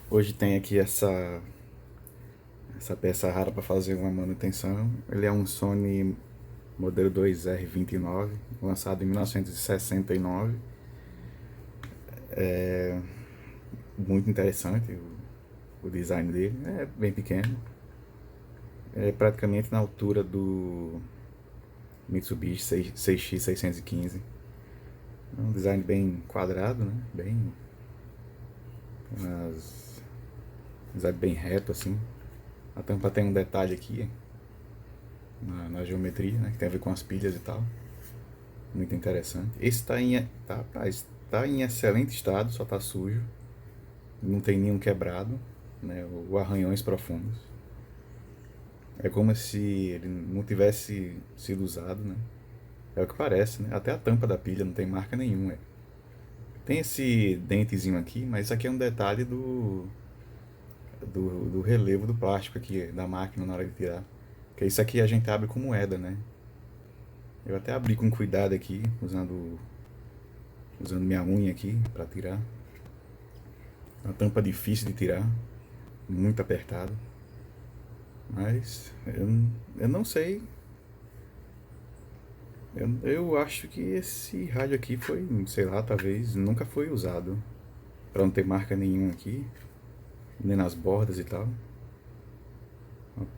Hoje tem aqui essa peça rara para fazer uma manutenção. Ele é um Sony modelo 2R29, lançado em 1969. Muito interessante o design dele. É bem pequeno. É praticamente na altura do Mitsubishi 6X615. É um design bem quadrado, né? Bem, mas, design bem reto assim. A tampa tem um detalhe aqui na geometria, né? Que tem a ver com as pilhas e tal. Muito interessante. Esse tá em excelente estado, só tá sujo. Não tem nenhum quebrado, né? Ou arranhões profundos. É como se ele não tivesse sido usado, né? É o que parece, né? Até a tampa da pilha não tem marca nenhuma. Tem esse dentezinho aqui, mas isso aqui é um detalhe do relevo do plástico aqui, da máquina na hora de tirar. Porque isso aqui a gente abre com moeda, né? Eu até abri com cuidado aqui, usando minha unha aqui para tirar. Uma tampa difícil de tirar, muito apertada. Mas eu não sei. Eu acho que esse rádio aqui foi, sei lá, talvez nunca foi usado. Pra não ter marca nenhuma aqui, nem nas bordas e tal.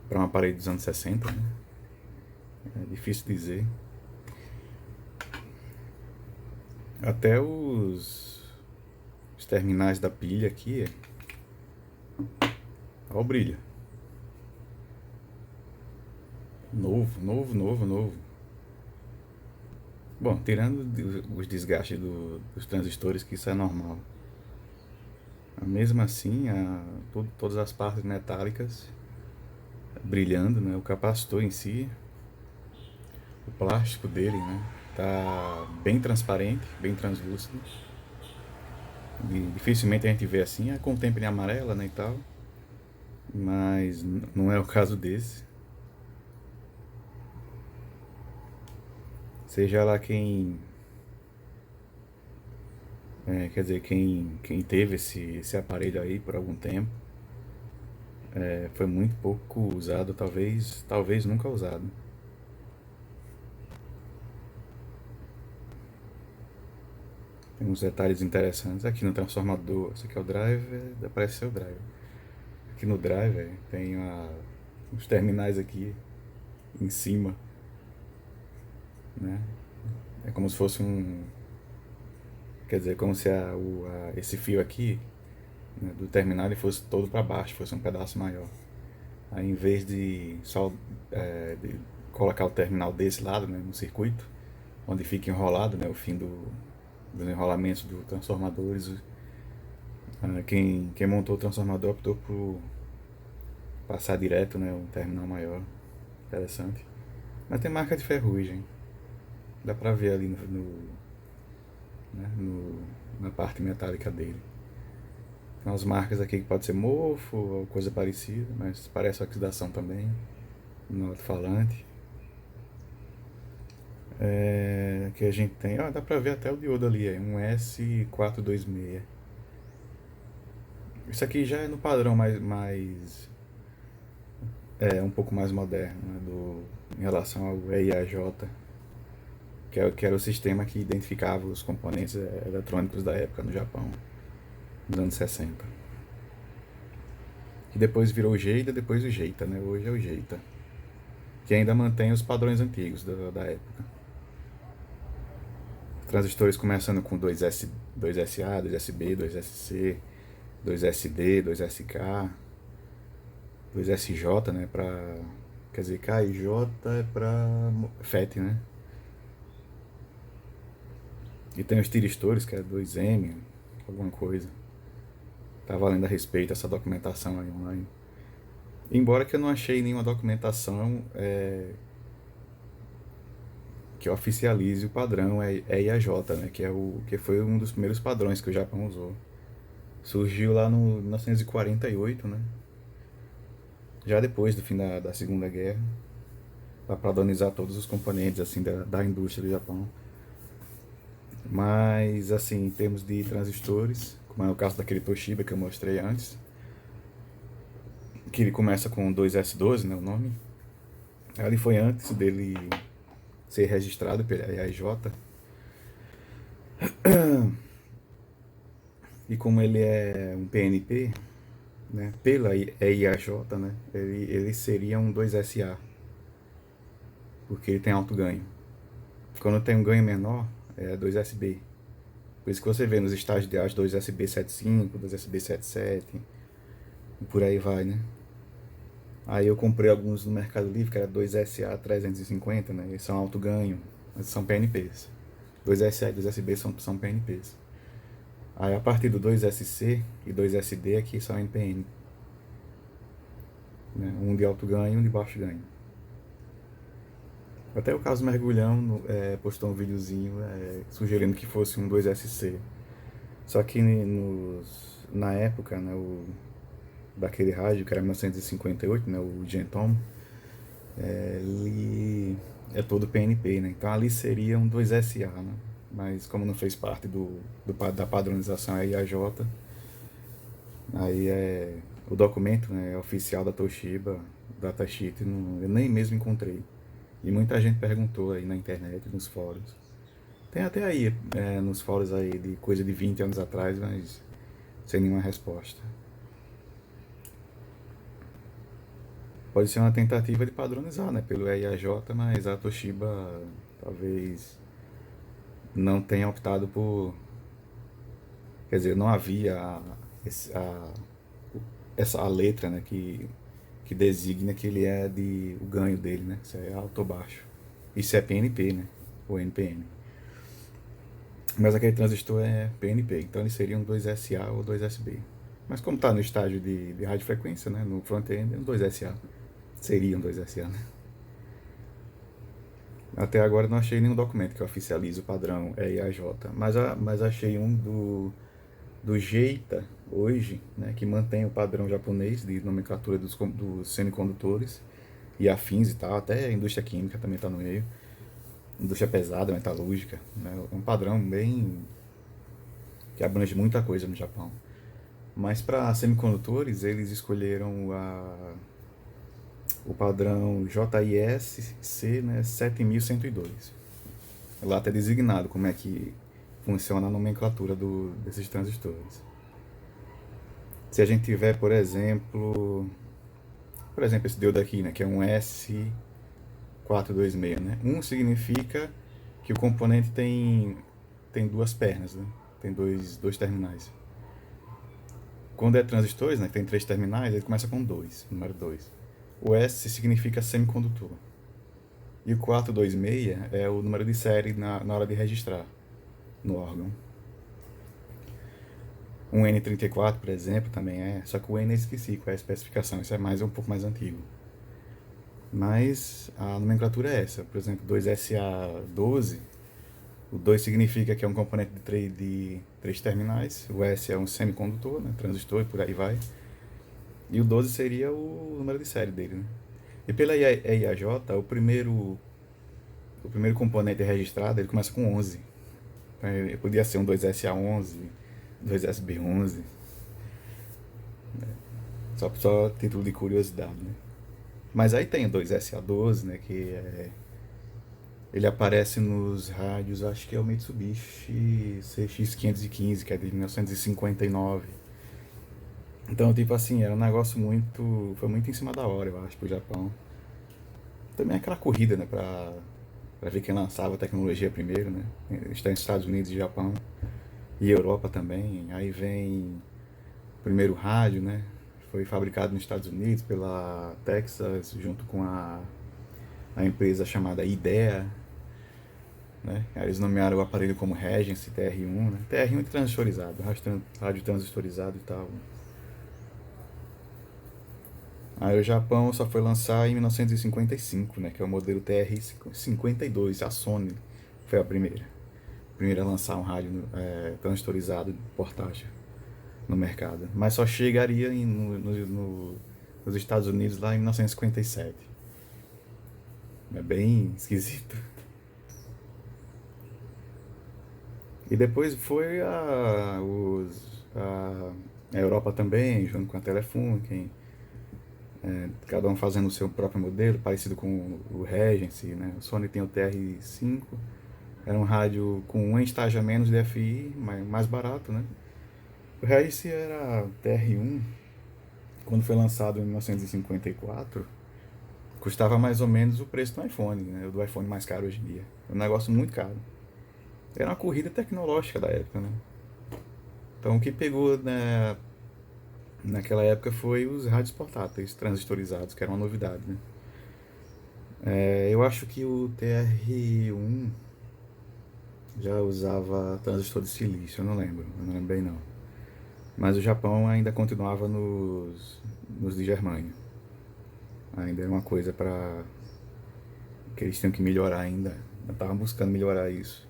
Pra uma parede dos anos 60, né? É difícil dizer. Até os terminais da pilha aqui, ó o brilho. Novo, novo, novo, novo. Bom, tirando os desgastes dos transistores, que isso é normal. Mesmo assim, todas as partes metálicas brilhando, né? O capacitor em si, o plástico dele, né? Tá bem transparente, bem translúcido. E dificilmente a gente vê assim, com o tempo em amarela, né, e tal. Mas não é o caso desse. Seja lá quer dizer, quem teve esse aparelho aí por algum tempo, foi muito pouco usado, talvez nunca usado. Tem uns detalhes interessantes aqui no transformador. Esse aqui é o driver, parece ser o driver. Aqui no driver tem uns terminais aqui em cima, né? É como se fosse quer dizer, como se esse fio aqui, né, do terminal ele fosse todo para baixo, fosse um pedaço maior. Aí em vez de só de colocar o terminal desse lado, né, no circuito, onde fica enrolado, né, o fim dos enrolamentos do transformadores, quem montou o transformador optou por passar direto, né, um terminal maior. Interessante. Mas tem marca de ferrugem. Dá pra ver ali né, na parte metálica dele. Tem umas marcas aqui que pode ser mofo ou coisa parecida, mas parece oxidação também no alto-falante. Que a gente tem, dá pra ver até o diodo ali, um S426. Isso aqui já é no padrão um pouco mais moderno, né, em relação ao EIAJ, que era o sistema que identificava os componentes eletrônicos da época no Japão, nos anos 60. Que depois virou o Geida, depois o Geita, né? Hoje é o Geita. Que ainda mantém os padrões antigos da época. Transistores começando com 2SA, 2SB, 2SC, 2SD, 2SK, 2SJ, né? Quer dizer, K e J é pra FET, né? E tem os tiristores, que é 2M, alguma coisa. Tá valendo a respeito essa documentação aí online. Embora que eu não achei nenhuma documentação que oficialize o padrão EIAJ, né? Que foi um dos primeiros padrões que o Japão usou. Surgiu lá no 1948, né? Já depois do fim da Segunda Guerra, para padronizar todos os componentes assim da indústria do Japão. Mas assim, em termos de transistores, como é o caso daquele Toshiba que eu mostrei antes, que ele começa com 2S12, né, o nome. Ali foi antes dele ser registrado pela EIJ. E como ele é um PNP, né, pela EIJ, né, ele seria um 2SA, porque ele tem alto ganho. Quando tem um ganho menor, é 2SB. Por isso que você vê nos estágios de AS 2SB75, 2SB77, e por aí vai, né? Aí eu comprei alguns no Mercado Livre, que era 2SA350, né? Eles são alto ganho, mas são PNPs. 2SA e 2SB são PNPs. Aí a partir do 2SC e 2SD aqui são NPN. Né? Um de alto ganho e um de baixo ganho. Até o Caso Mergulhão postou um videozinho sugerindo que fosse um 2SC. Só que na época, né, daquele rádio, que era 1958, né, o Gentom, ele é todo PNP, né? Então ali seria um 2SA, né? Mas como não fez parte da padronização EIAJ, aí o documento, né, oficial da Toshiba, datasheet, eu nem mesmo encontrei. E muita gente perguntou aí na internet, nos fóruns. Tem até aí, nos fóruns aí de coisa de 20 anos atrás, mas sem nenhuma resposta. Pode ser uma tentativa de padronizar, né, pelo EIAJ, mas a Toshiba talvez não tenha optado por. Quer dizer, não havia essa a letra, né, que designa que ele é o ganho dele, né, se é alto ou baixo. Isso é PNP, né, ou NPN. Mas aquele transistor é PNP, então ele seria um 2SA ou 2SB. Mas como está no estágio de radiofrequência, né, no front-end, é um 2SA. Seria um 2SA, né? Até agora não achei nenhum documento que oficialize o padrão EIAJ, mas achei um do Geita hoje, né, que mantém o padrão japonês de nomenclatura dos semicondutores e afins e tal, até a indústria química também está no meio, indústria pesada, metalúrgica, né, é um padrão bem que abrange muita coisa no Japão. Mas para semicondutores eles escolheram o padrão JISC, né, 7102. Lá está designado como é que funciona a nomenclatura desses transistores. Se a gente tiver, por exemplo, esse diodo aqui, né, que é um S426, né? Um significa que o componente tem duas pernas, né? Tem dois terminais. Quando é transistores, né, que tem três terminais, ele começa com 2, número 2. O S significa semicondutor. E o 426 é o número de série na hora de registrar no órgão. Um N34, por exemplo, também é. Só que o N eu esqueci qual é a especificação. Isso é um pouco mais antigo. Mas a nomenclatura é essa. Por exemplo, 2SA12. O 2 significa que é um componente de três terminais. O S é um semicondutor, né, transistor e por aí vai. E o 12 seria o número de série dele. Né? E pela EIAJ, o primeiro componente registrado ele começa com 11. Então, ele podia ser um 2SA11, 2SB11. Só título de curiosidade, né? Mas aí tem o 2SA12, né? Ele aparece nos rádios, acho que é o Mitsubishi CX515, que é de 1959. Então, tipo assim, era um negócio muito. Foi muito em cima da hora, eu acho, pro Japão. Também aquela corrida, né? Pra ver quem lançava a tecnologia primeiro, né? Está nos Estados Unidos e Japão. E Europa também. Aí vem o primeiro rádio, né? Foi fabricado nos Estados Unidos pela Texas, junto com a empresa chamada IDEA, né? Aí eles nomearam o aparelho como Regency TR1, né? TR1 é transistorizado, rádio transistorizado e tal. Aí o Japão só foi lançar em 1955, né? Que é o modelo TR-52, a Sony foi a primeira a lançar um rádio transistorizado portátil no mercado. Mas só chegaria nos Estados Unidos lá em 1957. É bem esquisito. E depois foi a Europa também, junto com a Telefunken. cada um fazendo o seu próprio modelo, parecido com o Regency, né? O Sony tem o TR-5, era um rádio com um estágio a menos de FI, mais barato, né? O Regency era TR-1, quando foi lançado em 1954, custava mais ou menos o preço do iPhone, né? O do iPhone mais caro hoje em dia. É um negócio muito caro. Era uma corrida tecnológica da época, né? Então o que pegou, né, naquela época foi os rádios portáteis transistorizados, que era uma novidade, né? Eu acho que o TR-1 já usava transistor de silício, eu não lembro bem não. Mas o Japão ainda continuava nos de germânio. Ainda era uma coisa para que eles tinham que melhorar ainda. Eu tava buscando melhorar isso.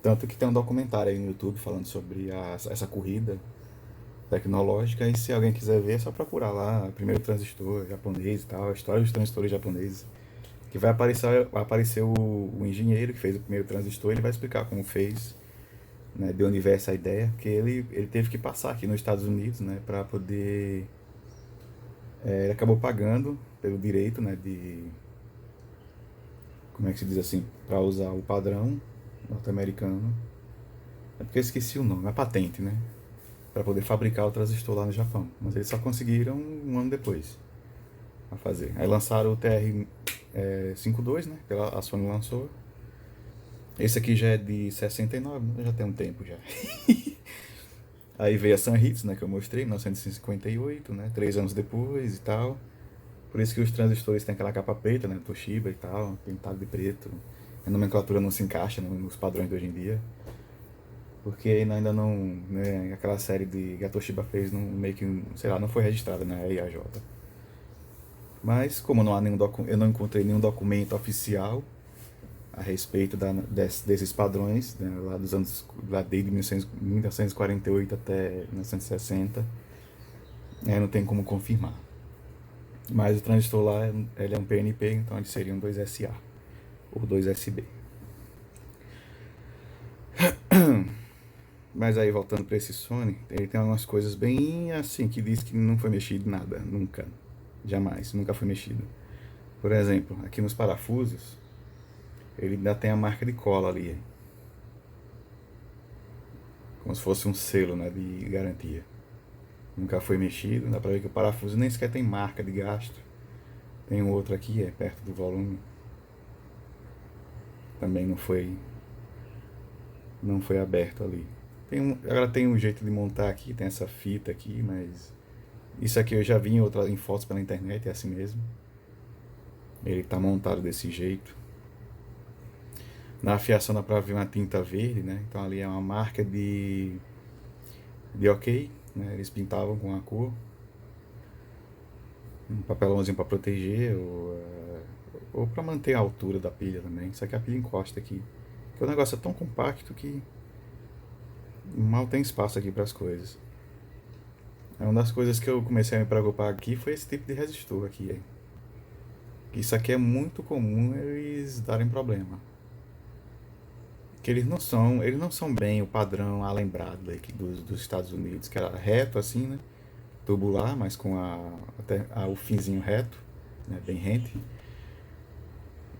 Tanto que tem um documentário aí no YouTube falando sobre essa corrida tecnológica, e se alguém quiser ver é só procurar lá, primeiro transistor japonês e tal, a história dos transistores japoneses. Que vai aparecer o engenheiro que fez o primeiro transistor, ele vai explicar como fez, né, de onde veio essa ideia, porque ele teve que passar aqui nos Estados Unidos, né, para poder... ele acabou pagando pelo direito, né, de... Como é que se diz assim? Para usar o padrão norte-americano. É porque eu esqueci o nome, a patente, né? Para poder fabricar o transistor lá no Japão. Mas eles só conseguiram um ano depois a fazer. Aí lançaram o TR-52, né? Que a Sony lançou. Esse aqui já é de 69, né? Já tem um tempo já. Aí veio a Sanhitsu, né? Que eu mostrei, em 1958, né? 3 anos depois e tal. Por isso que os transistores têm aquela capa preta, né? Toshiba e tal, pintado de preto. A nomenclatura não se encaixa nos padrões de hoje em dia. Porque ainda não, né, aquela série de que a Toshiba fez não, meio que, sei lá, não foi registrada na IAJ. Mas como não há eu não encontrei nenhum documento oficial a respeito desses padrões, né, lá dos anos, lá desde 1948 até 1960, não tem como confirmar. Mas o transistor lá, ele é um PNP, então ele seria um 2SA ou 2SB. Mas aí, voltando para esse Sony, ele tem algumas coisas bem assim, que diz que não foi mexido nada, nunca. Jamais, nunca foi mexido. Por exemplo, aqui nos parafusos, ele ainda tem a marca de cola ali. Como se fosse um selo, né, de garantia. Nunca foi mexido, dá pra ver que o parafuso nem sequer tem marca de gasto. Tem um outro aqui, perto do volume. Também não foi aberto ali. Agora tem um jeito de montar aqui, tem essa fita aqui, mas isso aqui eu já vi em fotos pela internet, é assim mesmo. Ele está montado desse jeito. Na afiação dá pra ver uma tinta verde, né? Então ali é uma marca de ok, né? Eles pintavam com a cor. Um papelãozinho para proteger ou para manter a altura da pilha também. Só que a pilha encosta aqui. Porque o negócio é tão compacto que mal tem espaço aqui para as coisas. Uma das coisas que eu comecei a me preocupar aqui foi esse tipo de resistor aqui. Isso aqui é muito comum eles darem problema. Que eles não são bem o padrão alembrado aqui dos Estados Unidos, que era reto assim, né? Tubular, mas com o finzinho reto, né? Bem rente.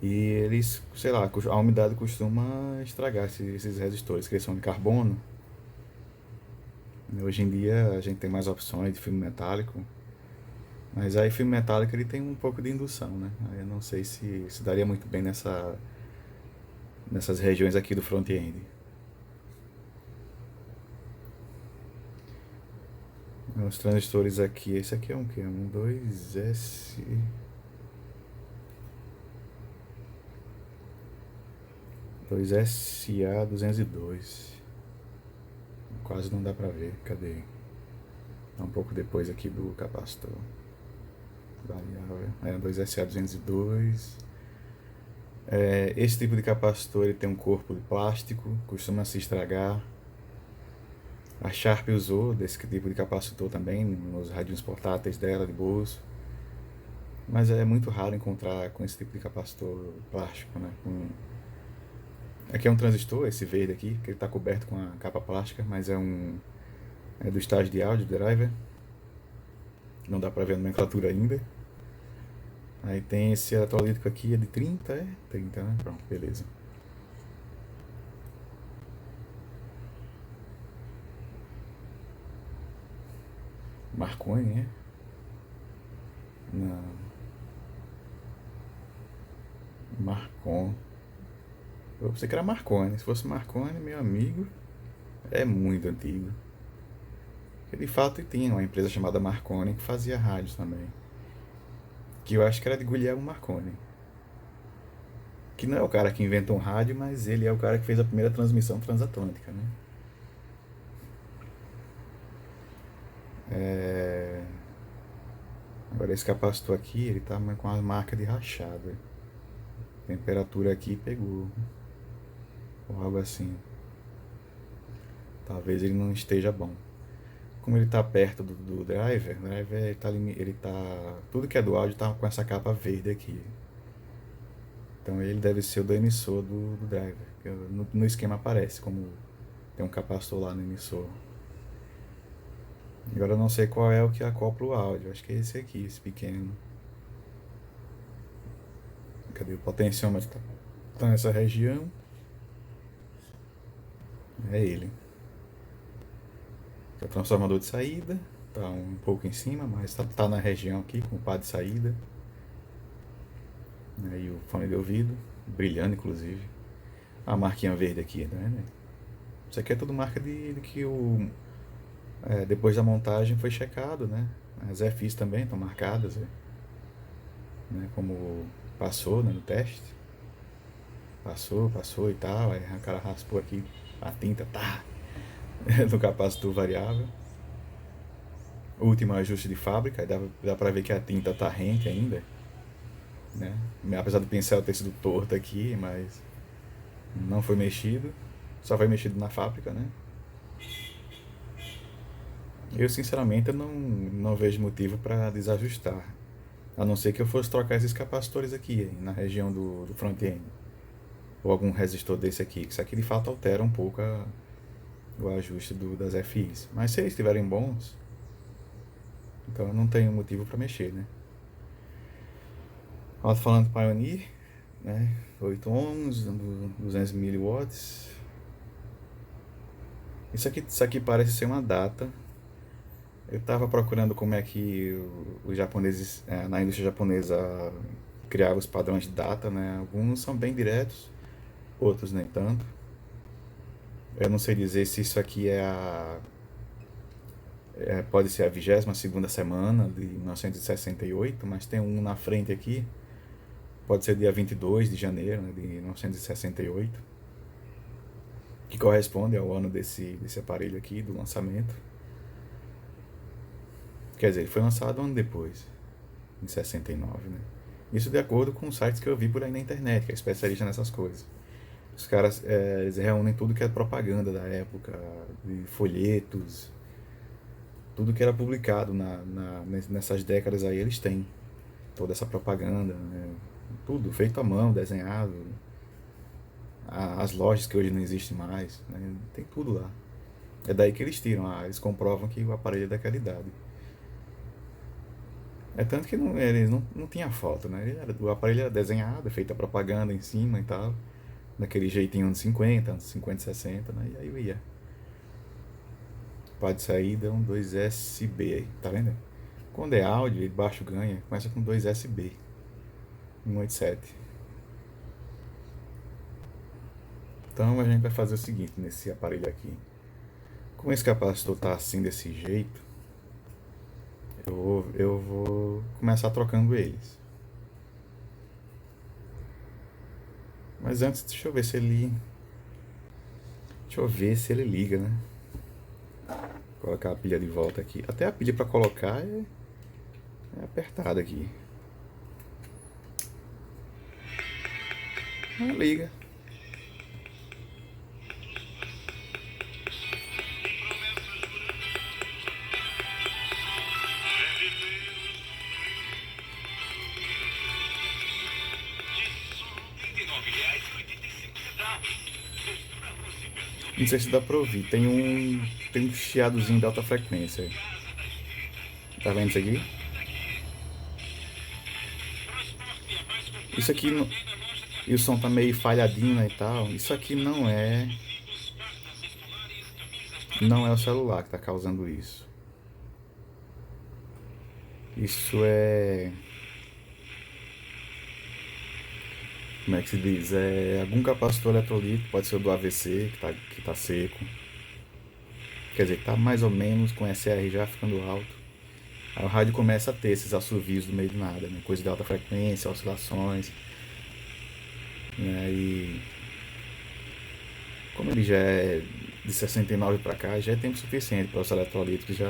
E eles, sei lá, a umidade costuma estragar esses resistores, que eles são de carbono. Hoje em dia a gente tem mais opções de filme metálico, mas aí filme metálico ele tem um pouco de indução, né? Aí eu não sei se daria muito bem nessas regiões aqui do front-end. Os transistores aqui, esse aqui é um que? Um 2S... 2SA202. Quase não dá pra ver, cadê? Tá um pouco depois aqui do capacitor. Variável. 2SA202. Esse tipo de capacitor ele tem um corpo de plástico, costuma se estragar. A Sharp usou desse tipo de capacitor também nos radinhos portáteis dela de bolso. Mas é muito raro encontrar com esse tipo de capacitor plástico, né? Aqui é um transistor, esse verde aqui, que ele está coberto com a capa plástica, mas é do estágio de áudio, driver. Não dá para ver a nomenclatura ainda. Aí tem esse eletrolítico aqui, é de 30, é? 30, né? Pronto, beleza. Marconi, né? Não, Marcon. Eu pensei que era Marconi. Se fosse Marconi, meu amigo, é muito antigo. De fato tinha uma empresa chamada Marconi que fazia rádios também. Que eu acho que era de Guglielmo Marconi. Que não é o cara que inventou um rádio, mas ele é o cara que fez a primeira transmissão transatlântica, né? É... Agora esse capacitor aqui, ele tá com a marca de rachado. Temperatura aqui pegou. Ou algo assim. Talvez ele não esteja bom. Como ele está perto do driver, ele tá. Tudo que é do áudio tá com essa capa verde aqui. Então ele deve ser o do emissor do driver. No esquema aparece como tem um capacitor lá no emissor. Agora eu não sei qual é o que acopla o áudio. Acho que é esse aqui, esse pequeno. Cadê o potenciômetro? Tá nessa região. É ele. É o transformador de saída. Tá um pouco em cima, mas tá na região aqui com o pá de saída. Aí o fone de ouvido, brilhando inclusive. A marquinha verde aqui, tá vendo? Isso aqui é tudo marca de que depois da montagem foi checado, né? As FIs também estão marcadas, né? Como passou, né, no teste. Passou e tal. Aí o cara raspou aqui a tinta, tá? No capacitor variável. Último ajuste de fábrica, aí dá pra ver que a tinta tá rente ainda, né? Apesar do pincel ter sido torto aqui, mas não foi mexido. Só foi mexido na fábrica, né? Eu sinceramente não vejo motivo para desajustar. A não ser que eu fosse trocar esses capacitores aqui, na região do front-end. Ou algum resistor desse aqui. Que isso aqui de fato altera um pouco o ajuste das FIs. Mas se eles estiverem bons, então eu não tenho motivo para mexer, né? Alto-falante Pioneer, né? 8 ohms, 200 miliwatts. Isso aqui parece ser uma data. Eu estava procurando como é que os japoneses, na indústria japonesa, criavam os padrões de data, né? Alguns são bem diretos, outros nem tanto. Eu não sei dizer se isso aqui pode ser a 22ª semana de 1968, mas tem um na frente aqui, pode ser dia 22 de janeiro, né, de 1968, que corresponde ao ano desse aparelho aqui, do lançamento. Quer dizer, ele foi lançado um ano depois, em 69, né? Isso de acordo com os sites que eu vi por aí na internet, que é especialista nessas coisas. Os caras eles reúnem tudo que é propaganda da época, de folhetos, tudo que era publicado nessas décadas aí, eles têm. Toda essa propaganda, né? Tudo feito à mão, desenhado. As lojas que hoje não existem mais, né? Tem tudo lá. É daí que eles tiram, eles comprovam que o aparelho é daquela idade. É tanto que eles não tinha foto, né? O aparelho era desenhado, feita propaganda em cima e tal. Daquele jeitinho anos 50, 60, né? E aí eu ia. Pá de saída, um 2SB aí, tá vendo? Quando é áudio, ele baixo ganha, começa com 2SB. 187. Então a gente vai fazer o seguinte nesse aparelho aqui. Como esse capacitor tá assim desse jeito, eu vou começar trocando eles. Mas antes, deixa eu ver se ele. Deixa eu ver se ele liga, né? Colocar a pilha de volta aqui. Até a pilha para colocar é apertada aqui. Não liga. Não sei se dá pra ouvir. Tem um chiadozinho de alta frequência aí. Tá vendo isso aqui? Isso aqui, e o som tá meio falhadinho, né, e tal. Isso aqui não é o celular que tá causando isso. Isso é, como é que se diz? É algum capacitor eletrolítico, pode ser o do AVC, que tá seco. Quer dizer, tá mais ou menos com SR já ficando alto. Aí o rádio começa a ter esses assovios do meio do nada, né? Coisa de alta frequência, oscilações, né? E como ele já é de 69 para cá, já é tempo suficiente para os eletrolíticos, já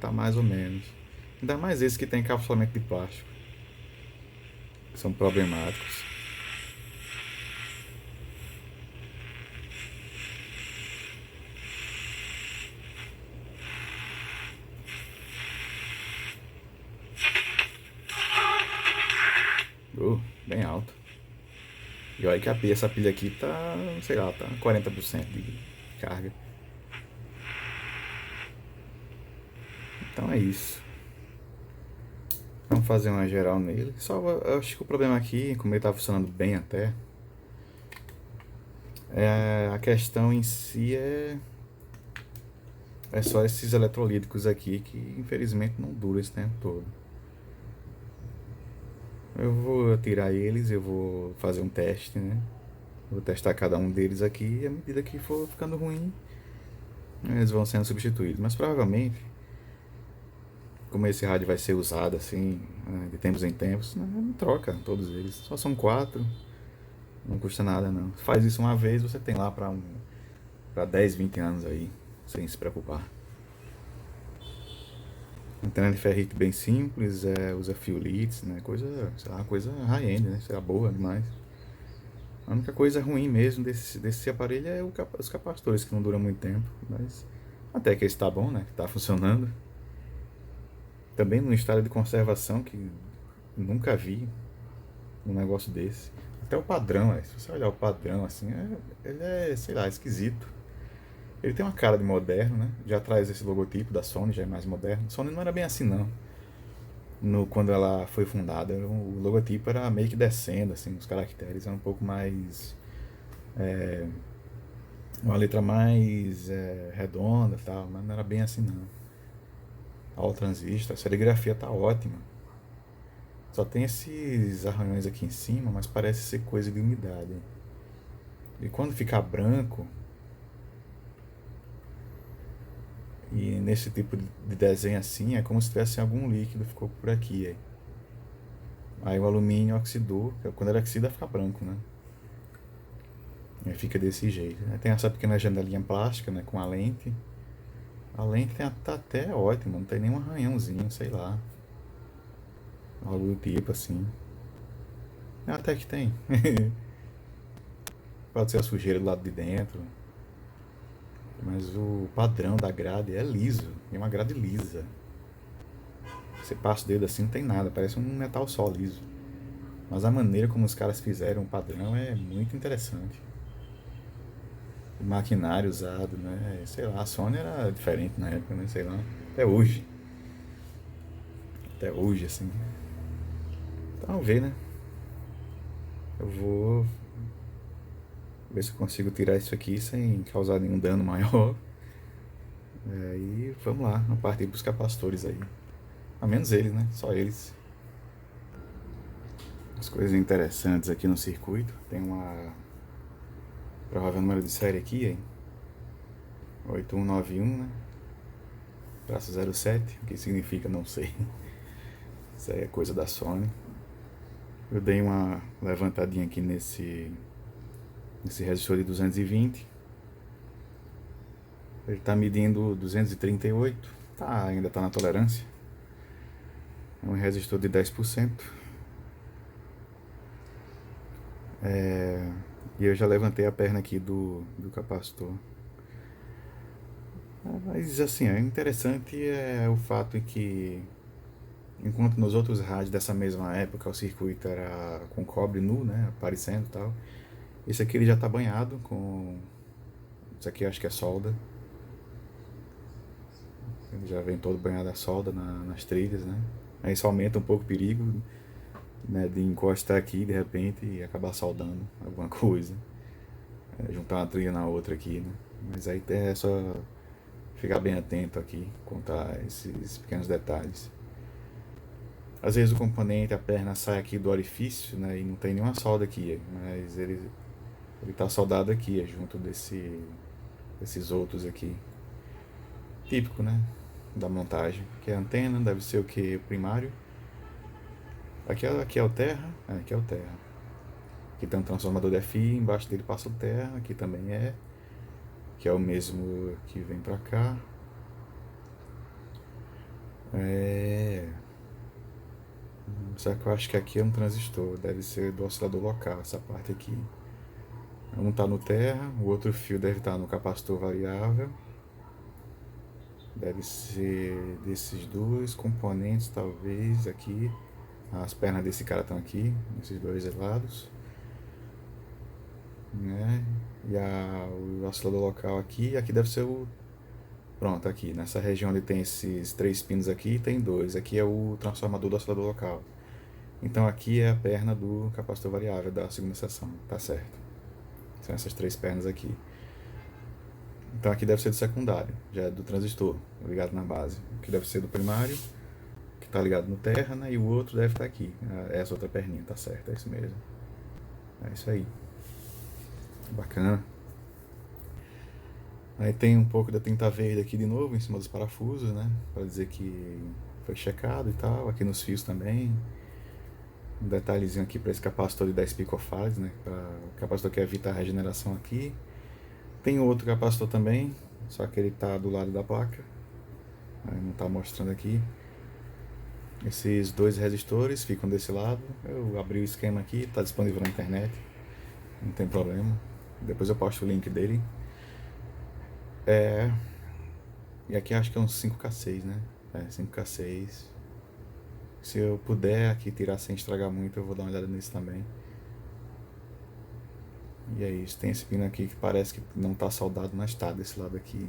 tá mais ou menos. Ainda mais esses que tem encapsulamento de plástico, que são problemáticos. Bem alto. E olha que essa pilha aqui tá, sei lá, tá 40% de carga. Então é isso. Vamos fazer uma geral nele. Só eu acho que o problema aqui, como ele tá funcionando bem até, a questão em si é só esses eletrolíticos aqui que infelizmente não duram esse tempo todo. Eu vou tirar eles, eu vou fazer um teste, né? Vou testar cada um deles aqui e à medida que for ficando ruim, eles vão sendo substituídos. Mas provavelmente, como esse rádio vai ser usado assim, né, de tempos em tempos, né, não troca todos eles. Só são 4, não custa nada não. Faz isso uma vez, você tem lá para 10, 20 anos aí, sem se preocupar. Antena de ferrite bem simples, usa fio Litz, né? Coisa, sei lá, coisa high-end, né? Sei lá, boa demais. A única coisa ruim mesmo desse aparelho é os capacitores, que não duram muito tempo. Mas até que esse tá bom, né? Que tá funcionando. Também num estado de conservação que nunca vi um negócio desse. Até o padrão, se você olhar o padrão assim, ele é, sei lá, esquisito. Ele tem uma cara de moderno, né? Já traz esse logotipo da Sony, já é mais moderno. A Sony não era bem assim, não. Quando ela foi fundada, o logotipo era meio que descendo, assim, os caracteres eram um pouco mais. Uma letra mais redonda e tal, mas não era bem assim, não. All transistor, a serigrafia tá ótima. Só tem esses arranhões aqui em cima, mas parece ser coisa de umidade. E quando ficar branco, e nesse tipo de desenho assim, é como se tivesse algum líquido ficou por aqui. Aí o alumínio oxidou, quando ele oxida fica branco, né? Aí fica desse jeito. Aí tem essa pequena janelinha plástica, né, com a lente. A lente tá até ótima, não tem nenhum arranhãozinho, sei lá. Algo do tipo assim. Até que tem. Pode ser a sujeira do lado de dentro. Mas o padrão da grade é liso. É uma grade lisa. Você passa o dedo assim, não tem nada. Parece um metal só liso. Mas a maneira como os caras fizeram o padrão é muito interessante. O maquinário usado, né? Sei lá, a Sony era diferente na época, né? Sei lá. Até hoje. Até hoje, assim. Então, vamos ver, né? Eu vou ver se eu consigo tirar isso aqui sem causar nenhum dano maior. E vamos lá, a partir dos capacitores aí. A menos eles, né? Só eles. As coisas interessantes aqui no circuito. Tem uma provável número de série aqui, hein? 8191, né? Traço 07, o que significa não sei. Isso aí é coisa da Sony. Eu dei uma levantadinha aqui nesse resistor de 220. Ele está medindo 238. Ainda está na tolerância. É um resistor de 10%. E eu já levantei a perna aqui do capacitor. Mas assim, é interessante o fato que, enquanto nos outros rádios dessa mesma época o circuito era com cobre nu, né, aparecendo e tal, esse aqui ele já está banhado com, isso aqui eu acho que é solda, ele já vem todo banhado a solda nas trilhas, né, aí isso aumenta um pouco o perigo né, de encostar aqui de repente e acabar soldando alguma coisa. Juntar uma trilha na outra aqui, né? Mas aí é só ficar bem atento aqui quanto a esses pequenos detalhes. Às vezes o componente, a perna sai aqui do orifício, né, e não tem nenhuma solda aqui, mas ele está soldado aqui, junto desses outros aqui. Típico, né, da montagem. Aqui é a antena, deve ser o que? O primário. Aqui é o terra, aqui é o terra. Aqui tem um transformador de FI, embaixo dele passa o terra, aqui também é. Que é o mesmo que vem pra cá. Só que eu acho que aqui é um transistor, deve ser do oscilador local, essa parte aqui. Um está no terra, o outro fio deve estar no capacitor variável. Deve ser desses dois componentes, talvez, aqui. As pernas desse cara estão aqui, nesses dois lados. Né? E o oscilador local aqui, aqui deve ser o... Pronto, aqui, nessa região onde tem esses 3 pinos aqui, tem 2. Aqui é o transformador do oscilador local. Então aqui é a perna do capacitor variável da segunda seção, tá certo. São essas 3 pernas aqui. Então aqui deve ser do secundário, já é do transistor, ligado na base. Aqui deve ser do primário, que está ligado no terra, né? E o outro deve estar aqui, essa outra perninha, tá certo, é isso mesmo. É isso aí. Bacana. Aí tem um pouco da tinta verde aqui de novo, em cima dos parafusos, né? Para dizer que foi checado e tal. Aqui nos fios também. Um detalhezinho aqui para esse capacitor de 10 picofarads, né? O capacitor que evita a regeneração aqui. Tem outro capacitor também, só que ele está do lado da placa. Aí não está mostrando aqui. Esses 2 resistores ficam desse lado. Eu abri o esquema aqui, está disponível na internet. Não tem problema. Depois eu posto o link dele. E aqui acho que é um 5K6, né? 5K6. Se eu puder aqui tirar sem estragar muito, eu vou dar uma olhada nisso também. E é isso. Tem esse pino aqui que parece que não está soldado, mas está desse lado aqui.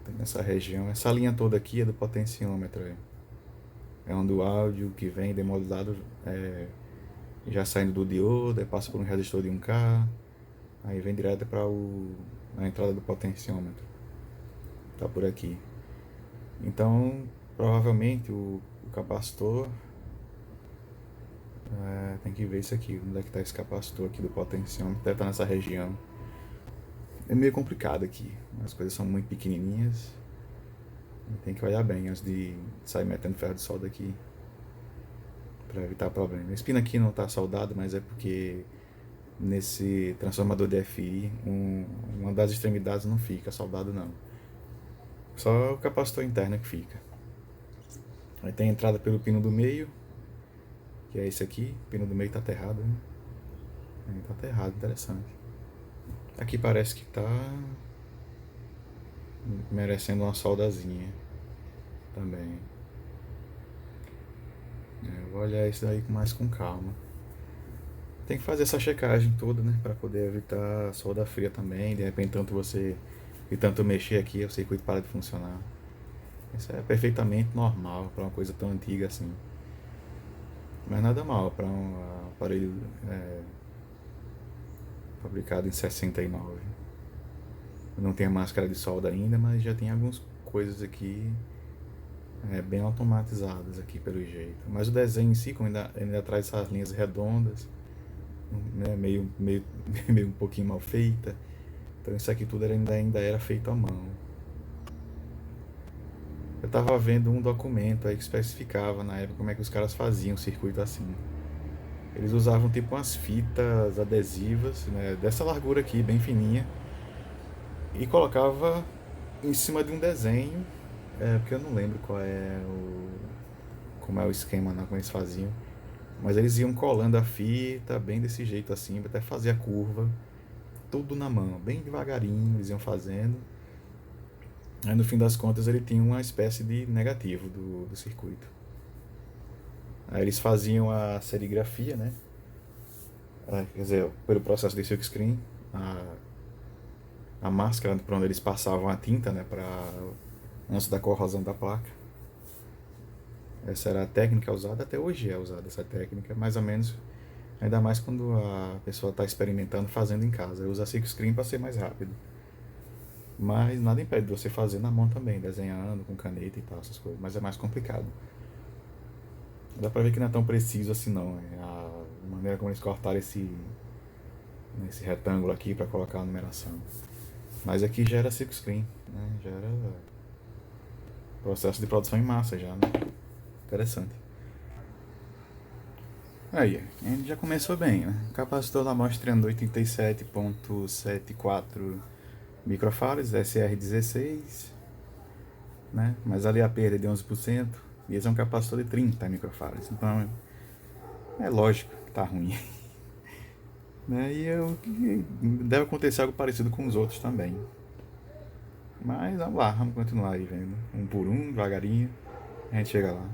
Tem nessa região. Essa linha toda aqui é do potenciômetro. É onde o áudio que vem demodulado já saindo do diodo, aí passa por um resistor de 1K, aí vem direto para a entrada do potenciômetro. Tá por aqui. Então, provavelmente o capacitor tem que ver isso aqui, onde é que está esse capacitor aqui do potenciômetro, deve estar nessa região. É meio complicado aqui, as coisas são muito pequenininhas, tem que olhar bem antes de sair metendo ferro de solda aqui, para evitar problema. Esse pino aqui não está soldado, mas é porque nesse transformador de FI, uma das extremidades não fica soldado não. Só o capacitor interno que fica. Aí tem a entrada pelo pino do meio, que é esse aqui. O pino do meio tá aterrado, né? Tá aterrado, interessante. Aqui parece que tá merecendo uma soldazinha também. Eu vou olhar isso daí mais com calma. Tem que fazer essa checagem toda, né? Pra poder evitar solda fria também. De repente, tanto mexer aqui, o circuito para de funcionar. Isso é perfeitamente normal para uma coisa tão antiga assim. Mas nada mal para um aparelho fabricado em 69. Não tem a máscara de solda ainda, mas já tem algumas coisas aqui bem automatizadas aqui pelo jeito. Mas o desenho em si, como ainda traz essas linhas redondas, né, meio um pouquinho mal feita. Então isso aqui tudo ainda era feito à mão. Eu tava vendo um documento aí que especificava na época como é que os caras faziam o circuito assim. Eles usavam tipo umas fitas adesivas, né, dessa largura aqui, bem fininha, e colocava em cima de um desenho, porque eu não lembro como é o esquema, não, como eles faziam. Mas eles iam colando a fita bem desse jeito assim, até fazer a curva, tudo na mão, bem devagarinho eles iam fazendo. Aí no fim das contas ele tinha uma espécie de negativo do circuito. Aí eles faziam a serigrafia, né? Quer dizer, pelo processo de silkscreen, a máscara para onde eles passavam a tinta, né? Antes da corrosão da placa. Essa era a técnica usada, até hoje é usada essa técnica, mais ou menos, ainda mais quando a pessoa está experimentando fazendo em casa. Usa silk screen para ser mais rápido. Mas nada impede de você fazer na mão também, desenhando com caneta e tal, essas coisas. Mas é mais complicado. Dá pra ver que não é tão preciso assim não. A maneira como eles cortaram esse retângulo aqui para colocar a numeração. Mas aqui já era silkscreen, né? Já era processo de produção em massa já, né? Interessante. Aí, a gente já começou bem, né? Capacitor da mostrando 87,74 microfarads, SR16, né? Mas ali a perda é de 11%, e esse é um capacitor de 30 microfarads, então é lógico que tá ruim. Né? Deve acontecer algo parecido com os outros também. Mas vamos lá, vamos continuar aí vendo. Um por um, devagarinho, a gente chega lá.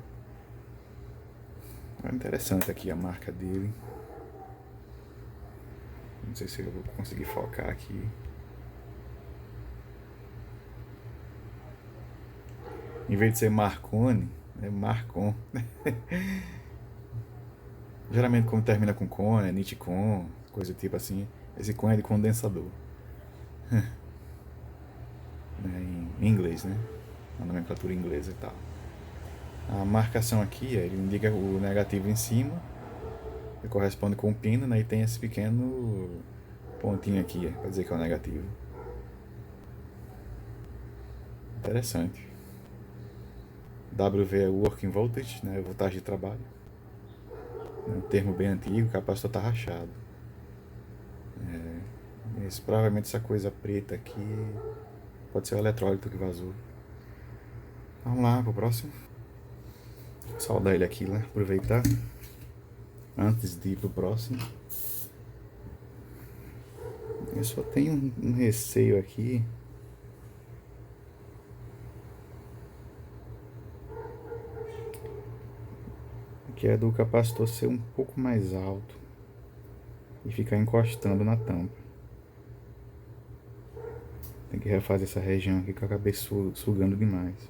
É interessante aqui a marca dele. Não sei se eu vou conseguir focar aqui. Em vez de ser Marconi, é Marcon. Geralmente quando termina com con, é Niticon, coisa tipo assim. Esse con é de condensador. Né, em inglês, né? A nomenclatura inglesa e tal. A marcação aqui, ele indica o negativo em cima, que corresponde com o pino, né? E tem esse pequeno pontinho aqui, para dizer que é o negativo. Interessante. WV é Working Voltage, né? Voltagem de trabalho. É um termo bem antigo, o capacitor está rachado. Provavelmente essa coisa preta aqui pode ser o eletrólito que vazou. Vamos lá pro próximo. Saudar ele aqui, né? Aproveitar antes de ir pro próximo. Eu só tenho um receio aqui. Que é do capacitor ser um pouco mais alto e ficar encostando na tampa. Tem que refazer essa região aqui que eu acabei sugando demais.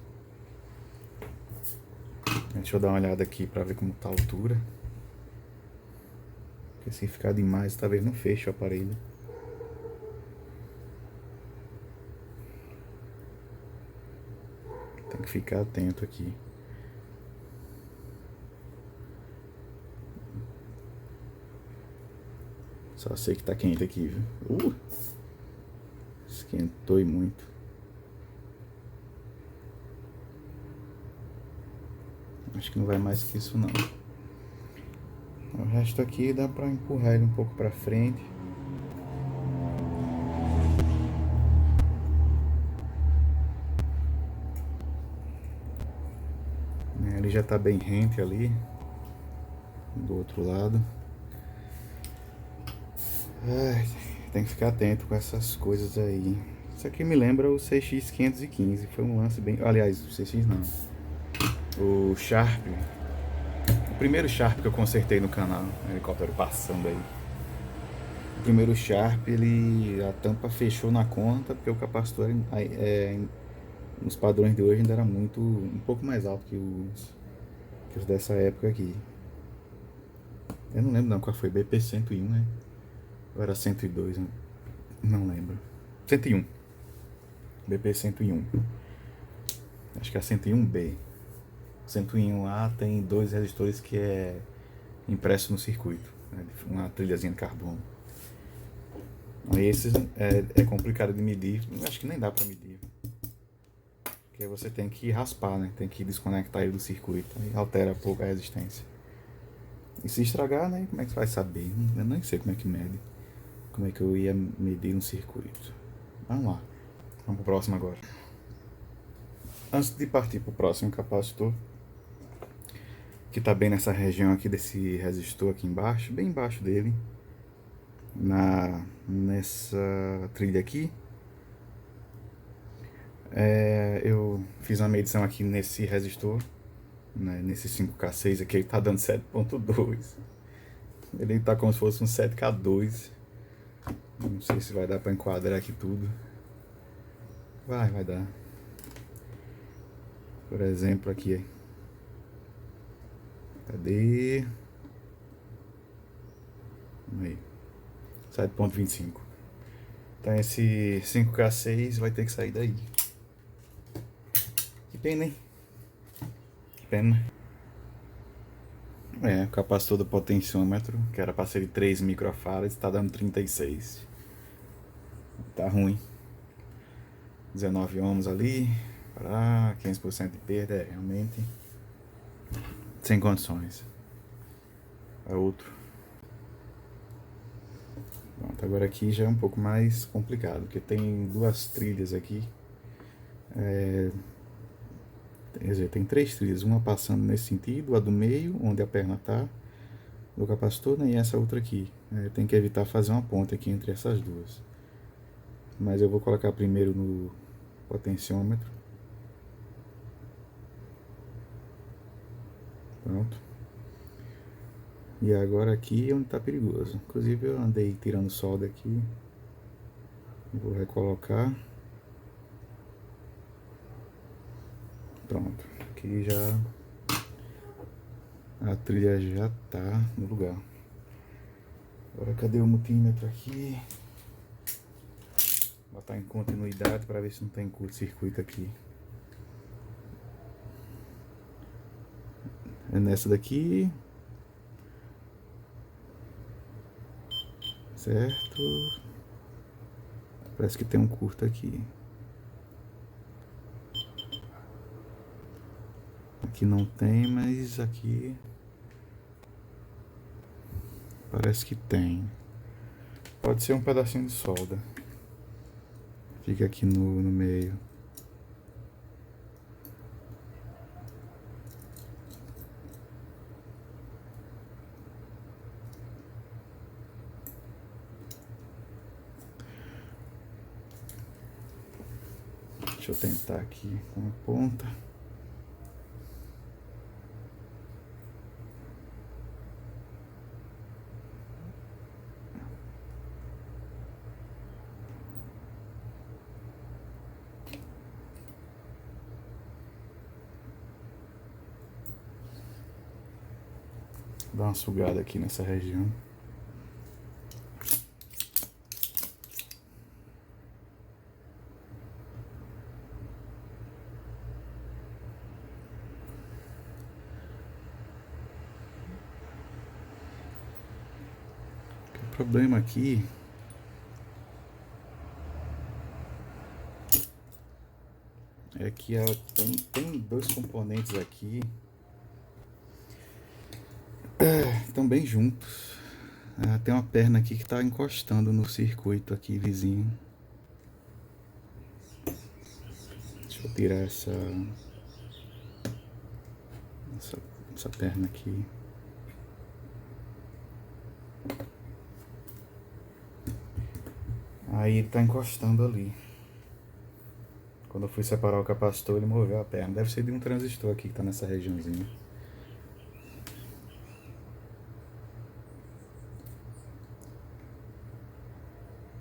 Deixa eu dar uma olhada aqui pra ver como tá a altura. Porque se ficar demais, talvez não feche o aparelho. Tem que ficar atento aqui. Só sei que tá quente aqui, viu? Esquentou e muito. Acho que não vai mais que isso não. O resto aqui dá pra empurrar ele um pouco pra frente. Ele já tá bem rente ali. Do outro lado. Ai, tem que ficar atento com essas coisas aí. Isso aqui me lembra o CX515. Foi um lance bem... Aliás, o CX não. O Sharp. O primeiro Sharp que eu consertei no canal. Helicóptero passando aí. O primeiro Sharp, a tampa fechou na conta, porque o capacitor nos padrões de hoje ainda era um pouco mais alto que os dessa época aqui. Eu não lembro não qual foi, BP101, né? Ou era 102, não lembro. 101. BP101. Acho que é 101B. 101A tem dois resistores que é impresso no circuito, né? Uma trilhazinha de carbono. Esses é complicado de medir, acho que nem dá pra medir. Porque você tem que raspar, né? Tem que desconectar ele do circuito, aí altera pouco a resistência. E se estragar, né? Como é que você vai saber? Eu nem sei como é que mede. Como é que eu ia medir no circuito. Vamos lá. Vamos pro próximo agora. Antes de partir pro próximo capacitor, que tá bem nessa região aqui desse resistor aqui embaixo, bem embaixo dele, nessa trilha aqui, eu fiz uma medição aqui nesse resistor, né, nesse 5K6 aqui, ele tá dando 7.2. Ele tá como se fosse um 7K2. Não sei se vai dar pra enquadrar aqui tudo. Vai dar. Por exemplo, aqui Cadê? Aí. 7,25. Então esse 5K6 vai ter que sair daí. Que pena, hein? Que pena. O capacitor do potenciômetro, que era para ser de 3 microfarads, está dando 36. Tá ruim. 19 ohms ali, para 15% de perda, realmente sem condições. É outro. Pronto, agora aqui já é um pouco mais complicado, porque tem duas trilhas aqui. Quer dizer, tem 3 trilhas, uma passando nesse sentido, a do meio, onde a perna tá, do capacitor, né, e essa outra aqui. Tem que evitar fazer uma ponte aqui entre essas duas. Mas eu vou colocar primeiro no potenciômetro. Pronto. E agora aqui é onde tá perigoso. Inclusive eu andei tirando solda aqui. Vou recolocar. Pronto. Aqui já a trilha já tá no lugar. Agora cadê o multímetro aqui? Vou botar em continuidade para ver se não tem curto-circuito aqui. É nessa daqui. Certo. Parece que tem um curto aqui. Aqui não tem, mas aqui parece que tem. Pode ser um pedacinho de solda. Fica aqui no meio. Deixa eu tentar aqui com a ponta. Dar uma sugada aqui nessa região. O problema aqui é que ela tem dois componentes aqui estão bem juntos. Tem uma perna aqui que está encostando no circuito aqui vizinho. Deixa eu tirar essa perna aqui. Aí ele tá encostando ali. Quando eu fui separar o capacitor, ele moveu a perna. Deve ser de um transistor aqui que tá nessa regiãozinha.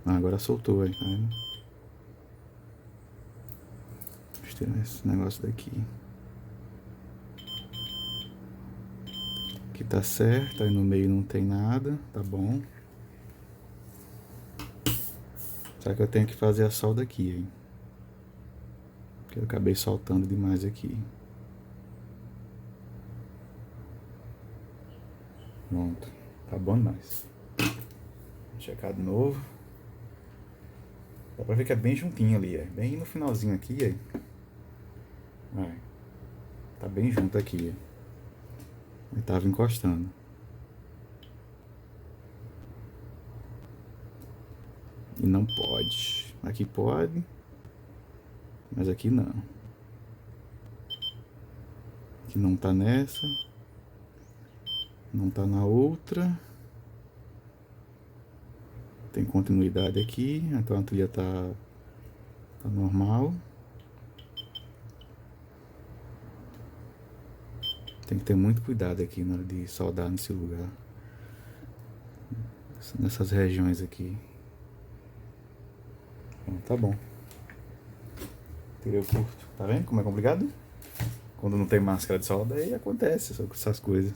Agora soltou aí, tá vendo? Deixa eu tirar esse negócio daqui. Aqui tá certo, aí no meio não tem nada, tá bom. Só que eu tenho que fazer a solda aqui, hein? Porque eu acabei soltando demais aqui. Pronto, tá bom demais. Vou checar de novo. Dá pra ver que é bem juntinho ali, bem no finalzinho aqui, tá bem junto aqui, ele tava encostando. E não pode. Aqui pode, mas aqui não. Aqui não tá nessa, não tá na outra. Tem continuidade aqui, então a trilha tá normal. Tem que ter muito cuidado aqui na hora de soldar nesse lugar. Nessas regiões aqui. Bom, tá bom. Tirei o curto. Tá vendo como é complicado? Quando não tem máscara de solda, aí acontece essas coisas.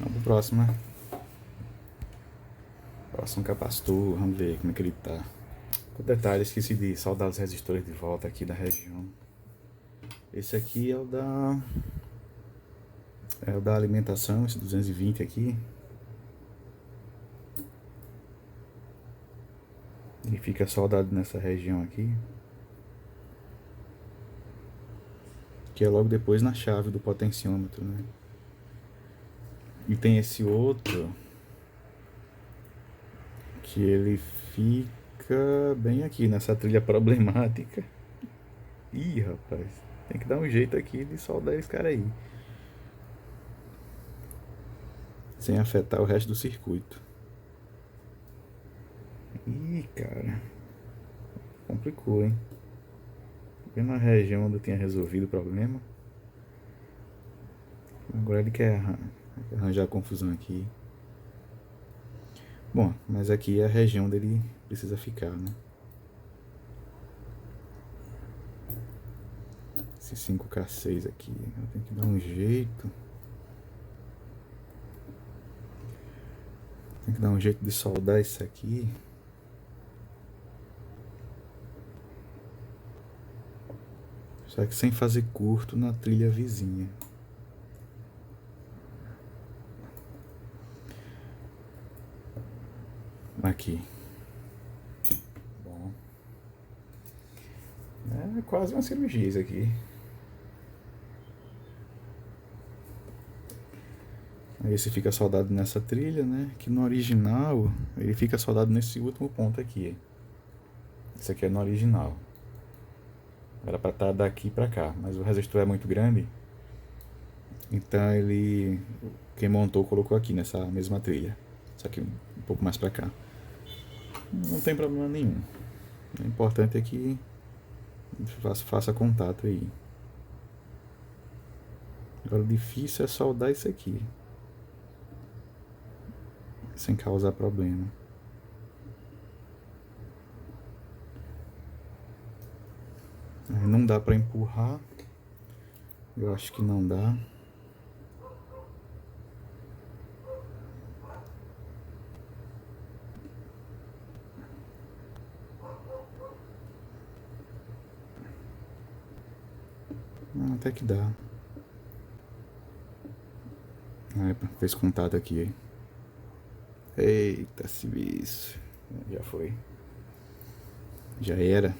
Vamos pro próximo, né? Próximo capacitor, vamos ver como é que ele tá. Com detalhe, esqueci de soldar os resistores de volta aqui da região. Esse aqui é o da alimentação, esse 220 aqui. Ele fica soldado nessa região aqui, que é logo depois na chave do potenciômetro, né? E tem esse outro que ele fica bem aqui nessa trilha problemática. Ih, rapaz, tem que dar um jeito aqui de soldar esse cara aí, sem afetar o resto do circuito. Ih, cara, complicou, hein? Bem na região onde eu tinha resolvido o problema. Agora ele quer arranjar confusão aqui. Bom, mas aqui é a região onde ele precisa ficar, né? Esse 5K6 aqui, eu tenho que dar um jeito. Tem que dar um jeito de soldar isso aqui. Só que sem fazer curto na trilha vizinha. Aqui. Bom. É quase uma cirurgia isso aqui. Aí esse fica soldado nessa trilha, né? Que no original, ele fica soldado nesse último ponto aqui. Esse aqui é no original. Era pra estar daqui pra cá, mas o resistor é muito grande. Então quem montou colocou aqui nessa mesma trilha. Só que um pouco mais pra cá. Não tem problema nenhum. O importante é que faça contato aí. Agora o difícil é soldar isso aqui, sem causar problema. Não dá pra empurrar. Eu acho que não dá. Até que dá. Fez contato aqui. Eita, serviço. Já foi. Já era.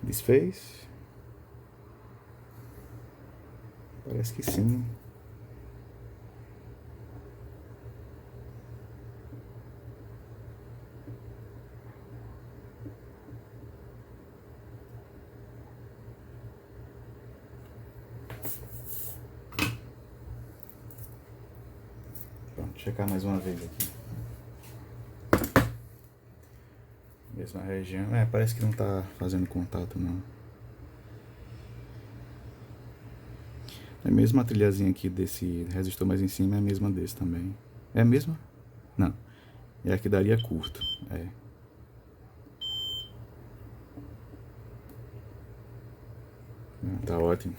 Desfez? Parece que sim. Pronto, checar mais uma vez aqui. Mesma região. Parece que não tá fazendo contato não. É a mesma trilhazinha aqui desse resistor mais em cima, é a mesma desse também. É a mesma? Não. É a que daria curto. É. Tá ótimo.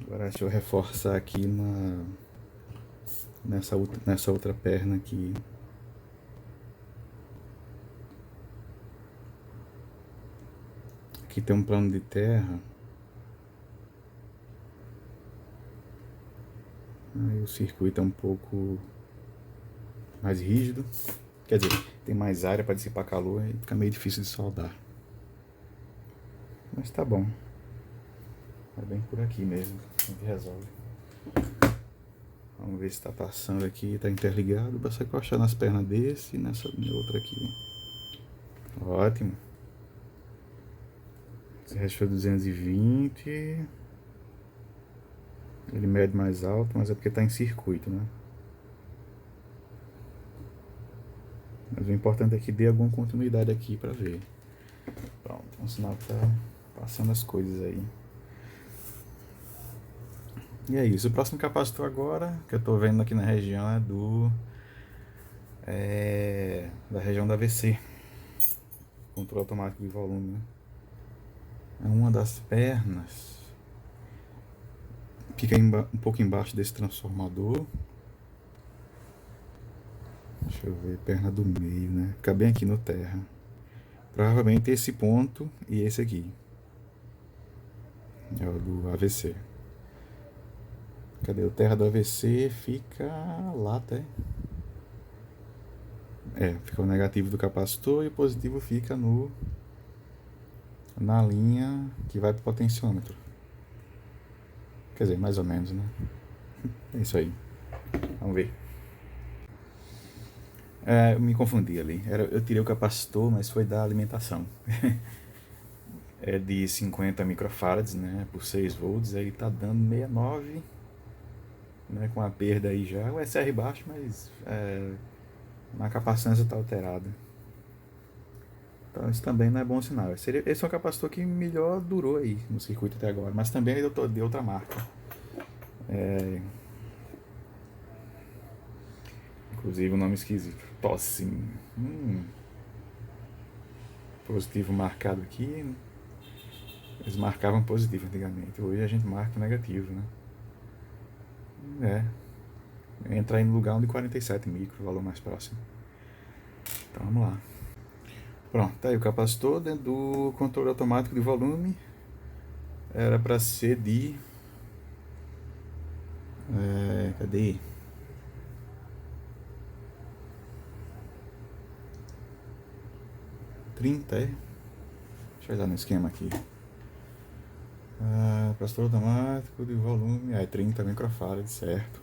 Agora deixa eu reforçar aqui nessa outra perna aqui. Aqui tem um plano de terra. Aí o circuito é um pouco mais rígido. Quer dizer, tem mais área para dissipar calor e fica meio difícil de soldar. Mas tá bom. É bem por aqui mesmo que a gente resolve. Vamos ver se tá passando aqui, tá interligado. Basta encostar nas pernas desse e nessa outra aqui. Ótimo. Esse resto é 220. Ele mede mais alto, mas é porque tá em circuito, né? Mas o importante é que dê alguma continuidade aqui pra ver. Pronto, um sinal que tá passando as coisas aí. E é isso. O próximo capacitor agora, que eu tô vendo aqui na região, é do da região da AVC, controle automático de volume, né? É uma das pernas, fica um pouco embaixo desse transformador. Deixa eu ver, perna do meio, né? Fica bem aqui no terra. Provavelmente esse ponto e esse aqui é o do AVC. Cadê o terra do AVC? Fica lá até. Fica o negativo do capacitor e o positivo fica na linha que vai pro potenciômetro. Quer dizer, mais ou menos, né? É isso aí. Vamos ver. Eu me confundi ali. Eu tirei o capacitor, mas foi da alimentação. É de 50 microfarads, né? Por 6 volts. Aí tá dando 69, né? Com a perda aí já. O SR baixo, mas a capacitância tá alterada. Então isso também não é bom sinal. Esse é um capacitor que melhor durou aí no circuito até agora. Mas também é de outra marca. Inclusive o nome esquisito. Tossin. Positivo marcado aqui. Eles marcavam positivo antigamente. Hoje a gente marca negativo, né? Entra aí no lugar onde 47 micro, o valor mais próximo. Então vamos lá. Pronto, tá aí o capacitor dentro do controle automático de volume. Era para ser de. Cadê? Trinta, é? Deixa eu olhar no esquema aqui. Capacitor automático de volume. 30 microfarads, certo.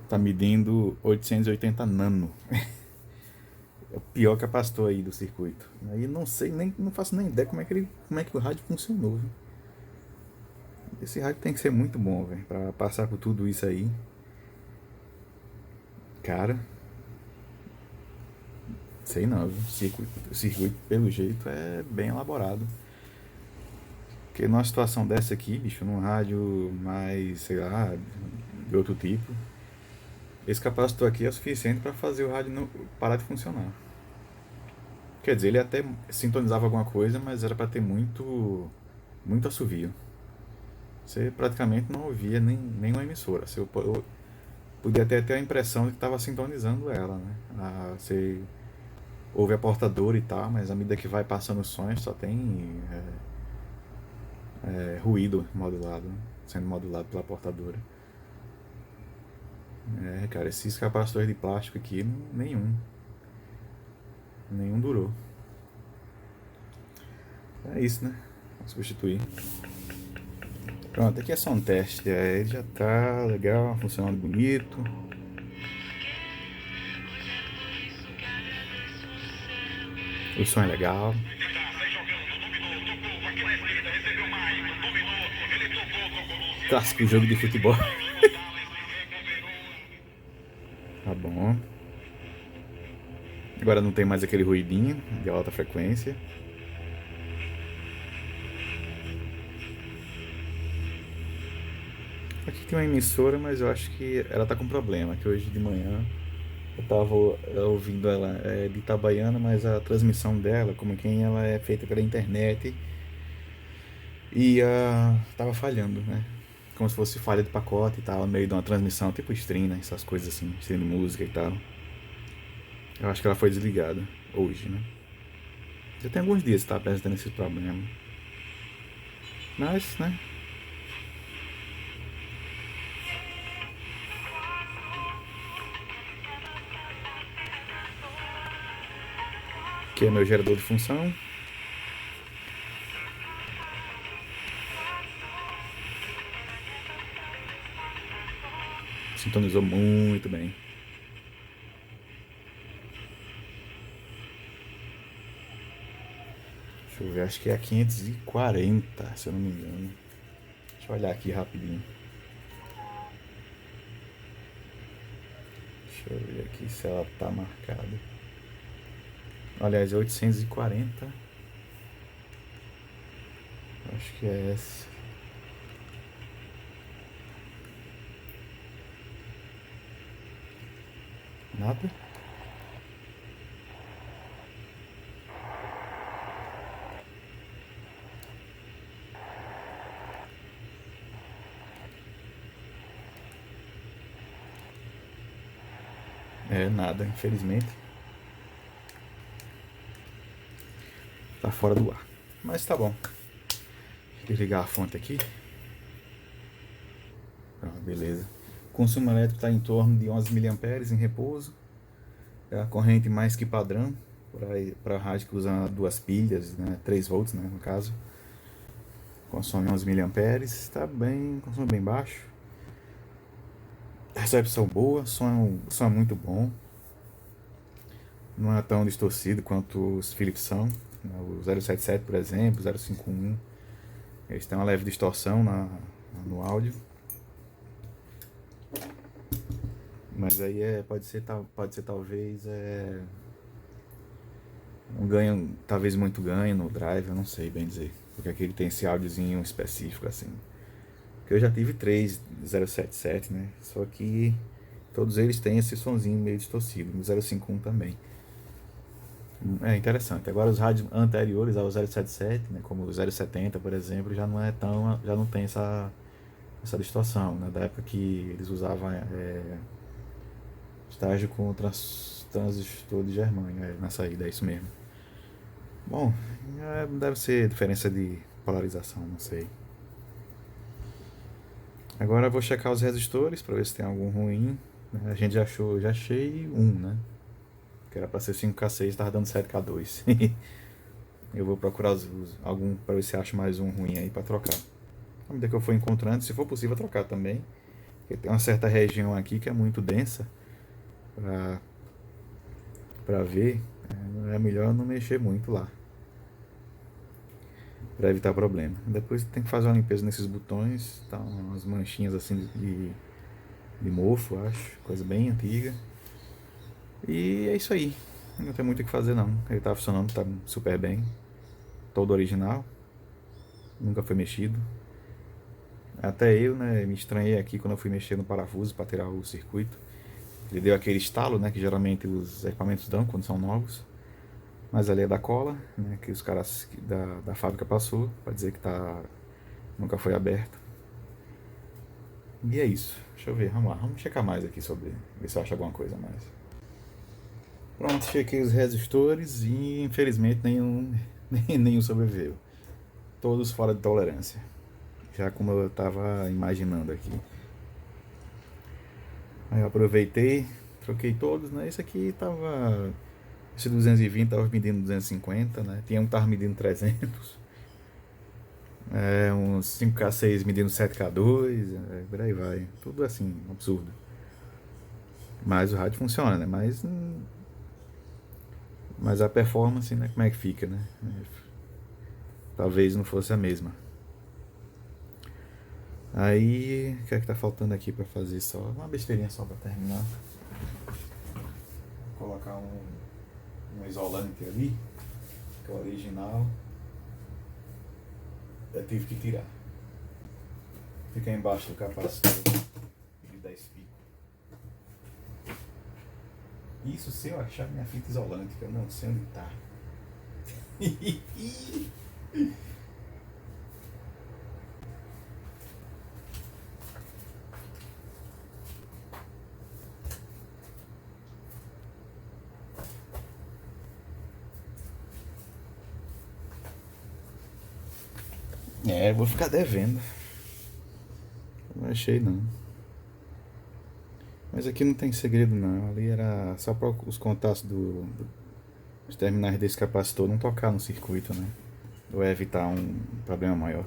Tá medindo 880 nano. É o pior capacitor aí do circuito. Aí não sei, não faço nem ideia como é que o rádio funcionou. Viu? Esse rádio tem que ser muito bom, velho, pra passar por tudo isso aí. Cara, sei não, viu? O circuito, pelo jeito, é bem elaborado. Porque numa situação dessa aqui, bicho, num rádio mais, sei lá, de outro tipo, esse capacitor aqui é o suficiente para fazer o rádio parar de funcionar. Quer dizer, ele até sintonizava alguma coisa, mas era para ter muito assovio. Você praticamente não ouvia nenhuma emissora. Eu podia até ter a impressão de que estava sintonizando ela, né? Você ouve a portadora e tal, mas à medida que vai passando os sons só tem ruído modulado, né? Sendo modulado pela portadora. Cara, esses capacitores de plástico aqui, nenhum durou. É isso, né? Vou substituir. Pronto, aqui é só um teste. Ele já tá legal, funcionando bonito. O som é legal. Clássico jogo de futebol. Tá bom. Agora não tem mais aquele ruidinho de alta frequência. Aqui tem uma emissora, mas eu acho que ela tá com problema. Que hoje de manhã eu tava ouvindo ela de Itabaiana, mas a transmissão dela, como quem ela é feita pela internet, e tava falhando, né? Como se fosse falha de pacote e tal, no meio de uma transmissão, tipo stream, né? Essas coisas assim, stream de música e tal. Eu acho que ela foi desligada hoje, né? Já tem alguns dias que tá apresentando esse problema. Mas, né? Aqui é meu gerador de função. Sintonizou muito bem. Deixa eu ver, acho que é a 540, se eu não me engano. Deixa eu olhar aqui rapidinho. Deixa eu ver aqui se ela tá marcada. Aliás, é 840. Acho que é essa. Nada? É nada, infelizmente. Tá fora do ar. Mas tá bom. Desligar a fonte aqui. Ah, beleza. O consumo elétrico está em torno de 11 mA em repouso. É a corrente mais que padrão para rádio que usa duas pilhas, né, 3 volts, né, no caso. Consome 11 mA, está bem, consumo bem baixo. Recepção boa, som é muito bom. Não é tão distorcido quanto os Philips são. O 077, por exemplo, o 051. Eles têm uma leve distorção no áudio. Mas aí pode ser talvez um ganho, talvez muito ganho no drive, eu não sei bem dizer. Porque aqui ele tem esse áudiozinho específico assim. Porque eu já tive 3 077, né? Só que todos eles têm esse sonzinho meio distorcido. No 051 também. É interessante. Agora os rádios anteriores ao 077, né, como o 070, por exemplo, já não tem essa distorção, né, da época que eles usavam estágio com transistor de germânio, na saída, é isso mesmo. Bom, deve ser diferença de polarização, não sei. Agora eu vou checar os resistores para ver se tem algum ruim. A gente já achei um, né? Que era para ser 5K6, tava dando 7K2. Eu vou procurar algum para ver se acho mais um ruim aí para trocar. À medida que eu for encontrando, se for possível trocar também. Porque tem uma certa região aqui que é muito densa para ver. É melhor não mexer muito lá, para evitar problema. Depois tem que fazer uma limpeza nesses botões, tá umas manchinhas assim de mofo, acho, coisa bem antiga. E é isso aí, não tem muito o que fazer não. Ele tá funcionando, tá super bem, todo original, nunca foi mexido. Até eu, né, me estranhei aqui quando eu fui mexer no parafuso para tirar o circuito. Ele deu aquele estalo, né, que geralmente os equipamentos dão quando são novos. Mas ali é da cola, né, que os caras da fábrica passou, para dizer que nunca foi aberto. E é isso. Deixa eu ver, vamos lá, vamos checar mais aqui sobre, ver se eu acho alguma coisa a mais. Pronto, chequei os resistores e infelizmente nenhum sobreviveu. Todos fora de tolerância. Já como eu estava imaginando aqui. Aí eu aproveitei, troquei todos, né? Esse 220 tava medindo 250, né? Tinha um que tava medindo 300. Uns 5K6 medindo 7K2, por aí vai. Tudo assim, absurdo. Mas o rádio funciona, né? Mas a performance, né? Como é que fica, né? Talvez não fosse a mesma. Aí, o que é que tá faltando aqui pra fazer só? Uma besteirinha só pra terminar. Vou colocar um isolante ali, que é o original. Eu tive que tirar. Fica embaixo do capacitor de 10 picos. Isso se eu achar minha fita isolante, que eu não sei onde tá. Vou ficar devendo. Não achei não. Mas aqui não tem segredo não. Ali era só para os contatos dos terminais desse capacitor não tocar no circuito, né? Ou evitar um problema maior.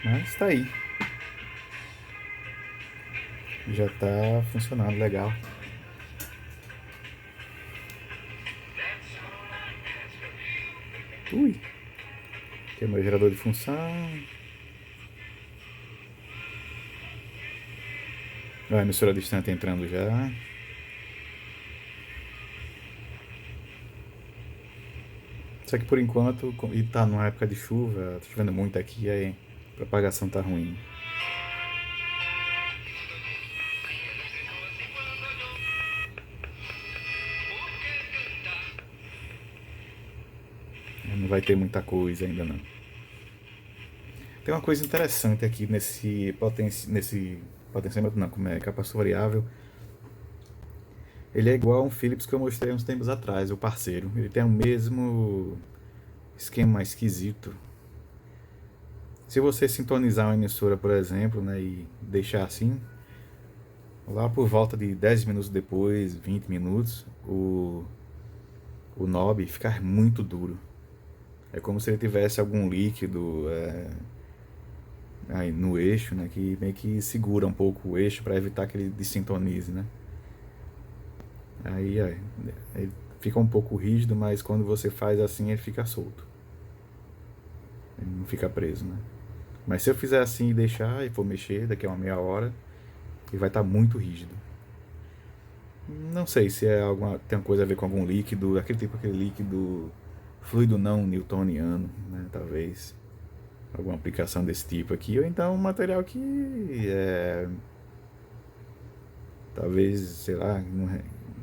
Mas tá aí. Já tá funcionando legal. Ui! Aqui é meu gerador de função. A emissora distante entrando já. Só que por enquanto, e tá numa época de chuva, tá chovendo muito aqui, aí a propagação tá ruim. Não vai ter muita coisa ainda não. Tem uma coisa interessante aqui nesse potenciômetro, não, como é capacitor variável. Ele é igual a um Philips que eu mostrei uns tempos atrás, o parceiro. Ele tem o mesmo esquema esquisito. Se você sintonizar uma emissora, por exemplo, né, e deixar assim, lá por volta de 10 minutos depois, 20 minutos, o knob fica muito duro. É como se ele tivesse algum líquido aí no eixo, né, que meio que segura um pouco o eixo para evitar que ele dessintonize, né? Aí ele fica um pouco rígido, mas quando você faz assim ele fica solto. Ele não fica preso, né? Mas se eu fizer assim e deixar e for mexer daqui a uma meia hora, ele vai estar muito rígido. Não sei se tem uma coisa a ver com algum líquido, aquele líquido fluido não newtoniano, né? Talvez alguma aplicação desse tipo aqui, ou então um material que talvez, sei lá,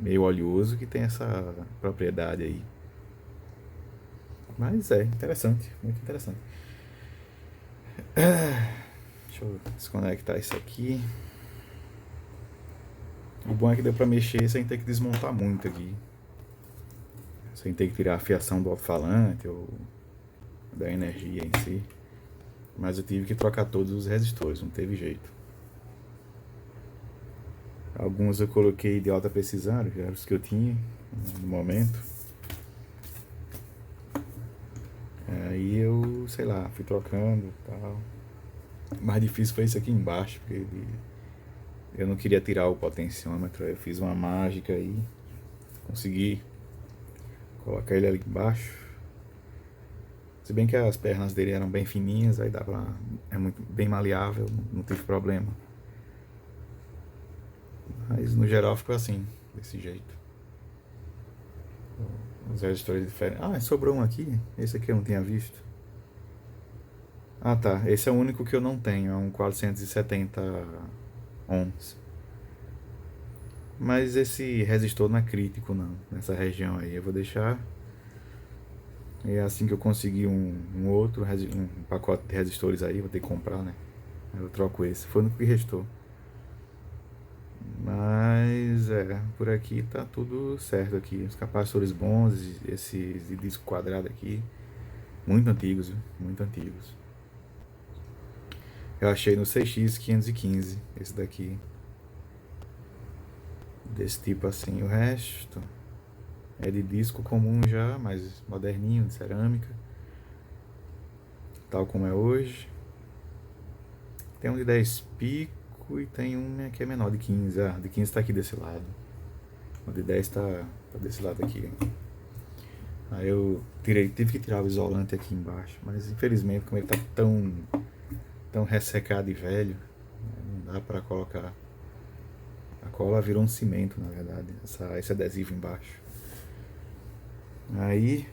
meio oleoso que tem essa propriedade aí. Mas é interessante, muito interessante. Deixa eu desconectar isso aqui. O bom é que deu pra mexer sem ter que desmontar muito aqui. Sem ter que tirar a fiação do alto-falante ou da energia em si. Mas eu tive que trocar todos os resistores, não teve jeito. Alguns eu coloquei de alta precisão, que eram os que eu tinha no momento. Aí eu, sei lá, fui trocando e tal. O mais difícil foi isso aqui embaixo, porque eu não queria tirar o potenciômetro. Eu fiz uma mágica aí, consegui colocar ele ali embaixo. Se bem que as pernas dele eram bem fininhas, aí dava, é muito bem maleável, não tive problema. Mas no geral ficou assim, desse jeito. Os resistores diferentes. Ah, sobrou um aqui. Esse aqui eu não tinha visto. Ah tá, esse é o único que eu não tenho, é um 470 ohms. Mas esse resistor não é crítico não, nessa região aí. Eu vou deixar. E assim que eu conseguir um outro um pacote de resistores aí, vou ter que comprar, né? Aí eu troco esse. Foi o único que restou. Mas por aqui tá tudo certo aqui. Os capacitores bons, esses de disco quadrado aqui, muito antigos, viu? Muito antigos. Eu achei no CX515 esse daqui. Desse tipo assim. O resto é de disco comum já, mais moderninho, de cerâmica. Tal como é hoje. Tem um de 10 pico e tem um que é menor, de 15. Ah, de 15 tá aqui desse lado. O de 10 tá desse lado aqui. Aí eu tive que tirar o isolante aqui embaixo, mas infelizmente como ele tá tão ressecado e velho, não dá pra colocar. A cola virou um cimento, na verdade, esse adesivo embaixo. Aí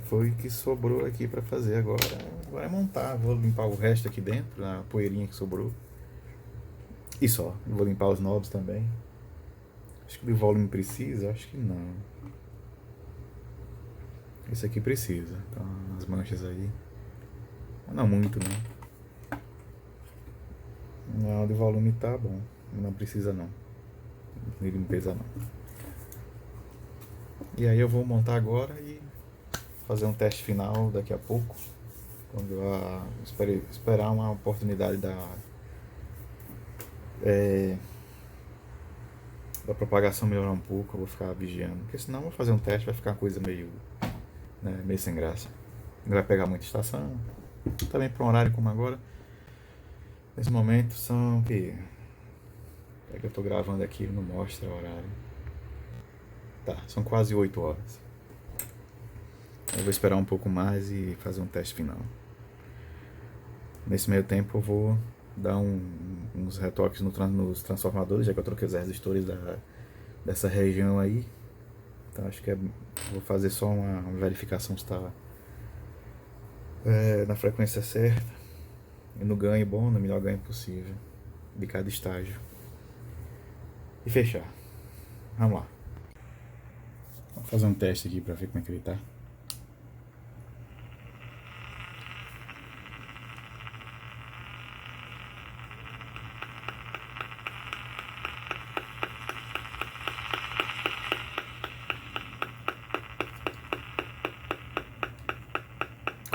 foi o que sobrou aqui pra fazer agora. Agora é montar, vou limpar o resto aqui dentro, a poeirinha que sobrou. E só, vou limpar os knobs também. Acho que de volume precisa, acho que não. Esse aqui precisa, então as manchas aí. Não muito, né? Não, de volume tá bom. Não precisa não. De limpeza não. E aí eu vou montar agora e fazer um teste final daqui a pouco. Quando eu esperar uma oportunidade da propagação melhorar um pouco, eu vou ficar vigiando. Porque senão eu vou fazer um teste, vai ficar uma coisa meio sem graça. Não vai pegar muita estação. Também para um horário como agora. Nesse momento são que. É que eu tô gravando aqui, não mostra o horário. Tá, são quase 8 horas. Eu vou esperar um pouco mais e fazer um teste final. Nesse meio tempo eu vou dar uns retoques nos transformadores, já que eu troquei os resistores dessa região aí. Então acho que vou fazer só uma verificação se está na frequência certa e no ganho bom, no melhor ganho possível de cada estágio. E fechar. Vamos lá. Vou fazer um teste aqui para ver como é que ele tá.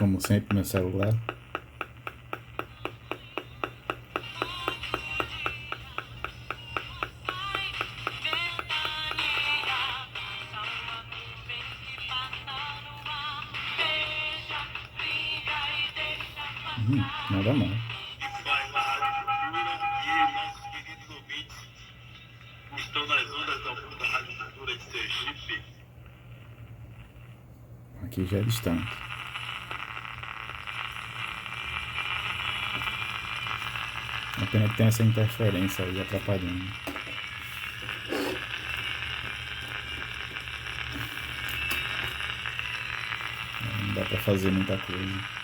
como sempre, meu celular. Nada mal. Isso vai na Rádio Cultura e nossos queridos ouvintes estão nas ondas da Rádio Cultura de Sergipe. Aqui já é distante. A pena que tem essa interferência aí atrapalhando. Não dá pra fazer muita coisa.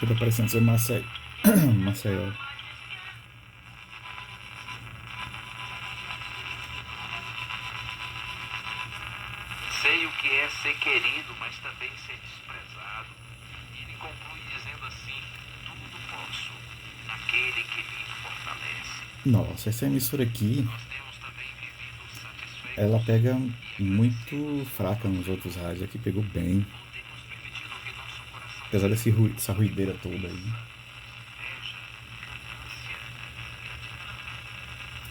Tudo parecendo ser Maceió. Maceió. Sei o que é ser querido, mas também ser desprezado. E ele conclui dizendo assim: tudo posso naquele que me fortalece. Nossa, essa emissora aqui, Nós temos também vivido satisfeitos ela pega e muito fraca nos outros rádios. Aqui pegou bem. não temos permitido que nosso coração Apesar dessa ruideira toda aí.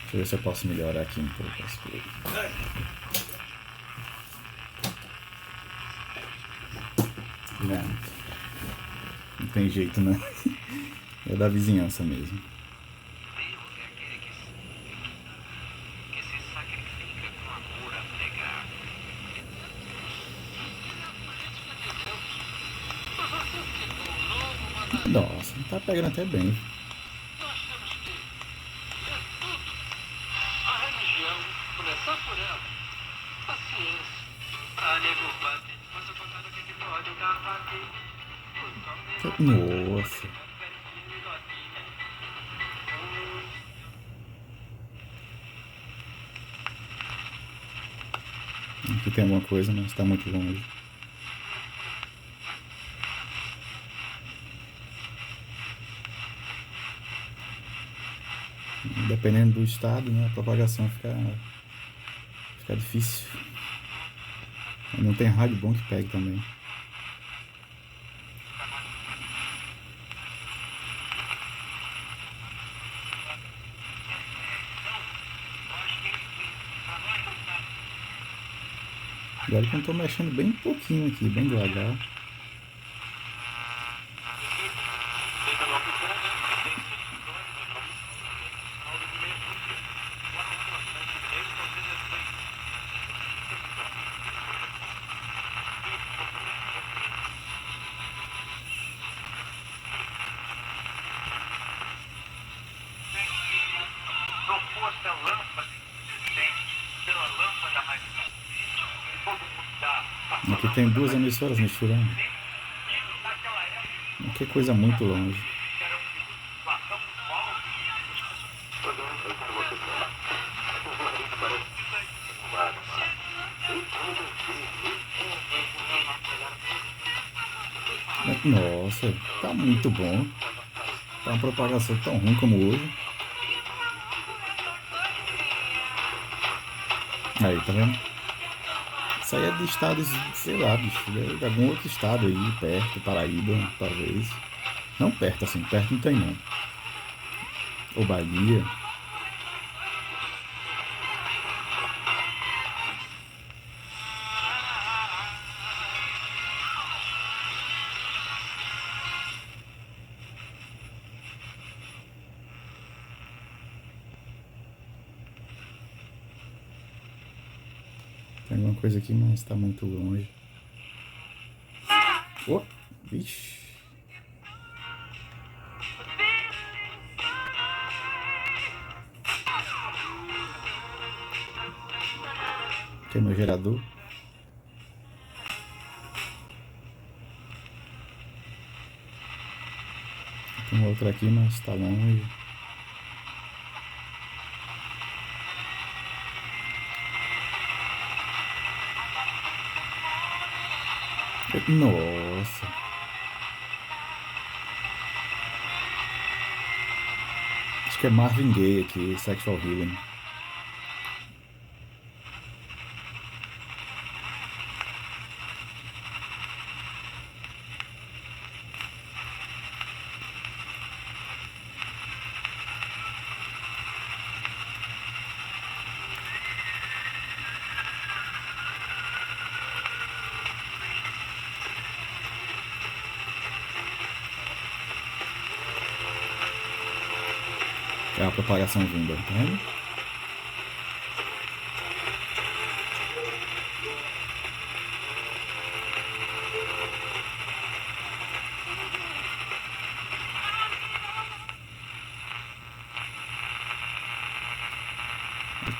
Deixa eu ver se eu posso melhorar aqui um pouco as coisas. Não tem jeito, né? É da vizinhança mesmo. Deus é aquele que se sacrifica com amor a pregar. Nossa, tá pegando até bem. A religião, começar por ela, paciência. Ah, nego, padre, mas eu contando que ele pode o cavalo. Nossa. Aqui tem alguma coisa, mas tá muito longe. Dependendo do estado, né, a propagação fica difícil. Não tem rádio bom que pegue também. Agora que eu tô mexendo bem pouquinho aqui, bem devagar. Não fosse a lâmpada pela lâmpada mais todo mundo dá. Aqui tem duas emissoras misturando. Naquela época, Que coisa muito longe. era uma situação mal. Nossa, tá muito bom. Tá uma propagação tão ruim como hoje. Aí, tá vendo? Isso aí é de estados, sei lá, bicho, é de algum outro estado aí, perto, Paraíba, talvez. Não perto assim, perto não tem não. Ou Bahia. Tem alguma coisa aqui, mas tá muito longe. Oh, vixe. Aqui é meu gerador. Tem outra aqui, mas tá longe. Nossa. Acho que é Marvin Gaye aqui, Sexual Healing. É a propagação vinda, tá vendo?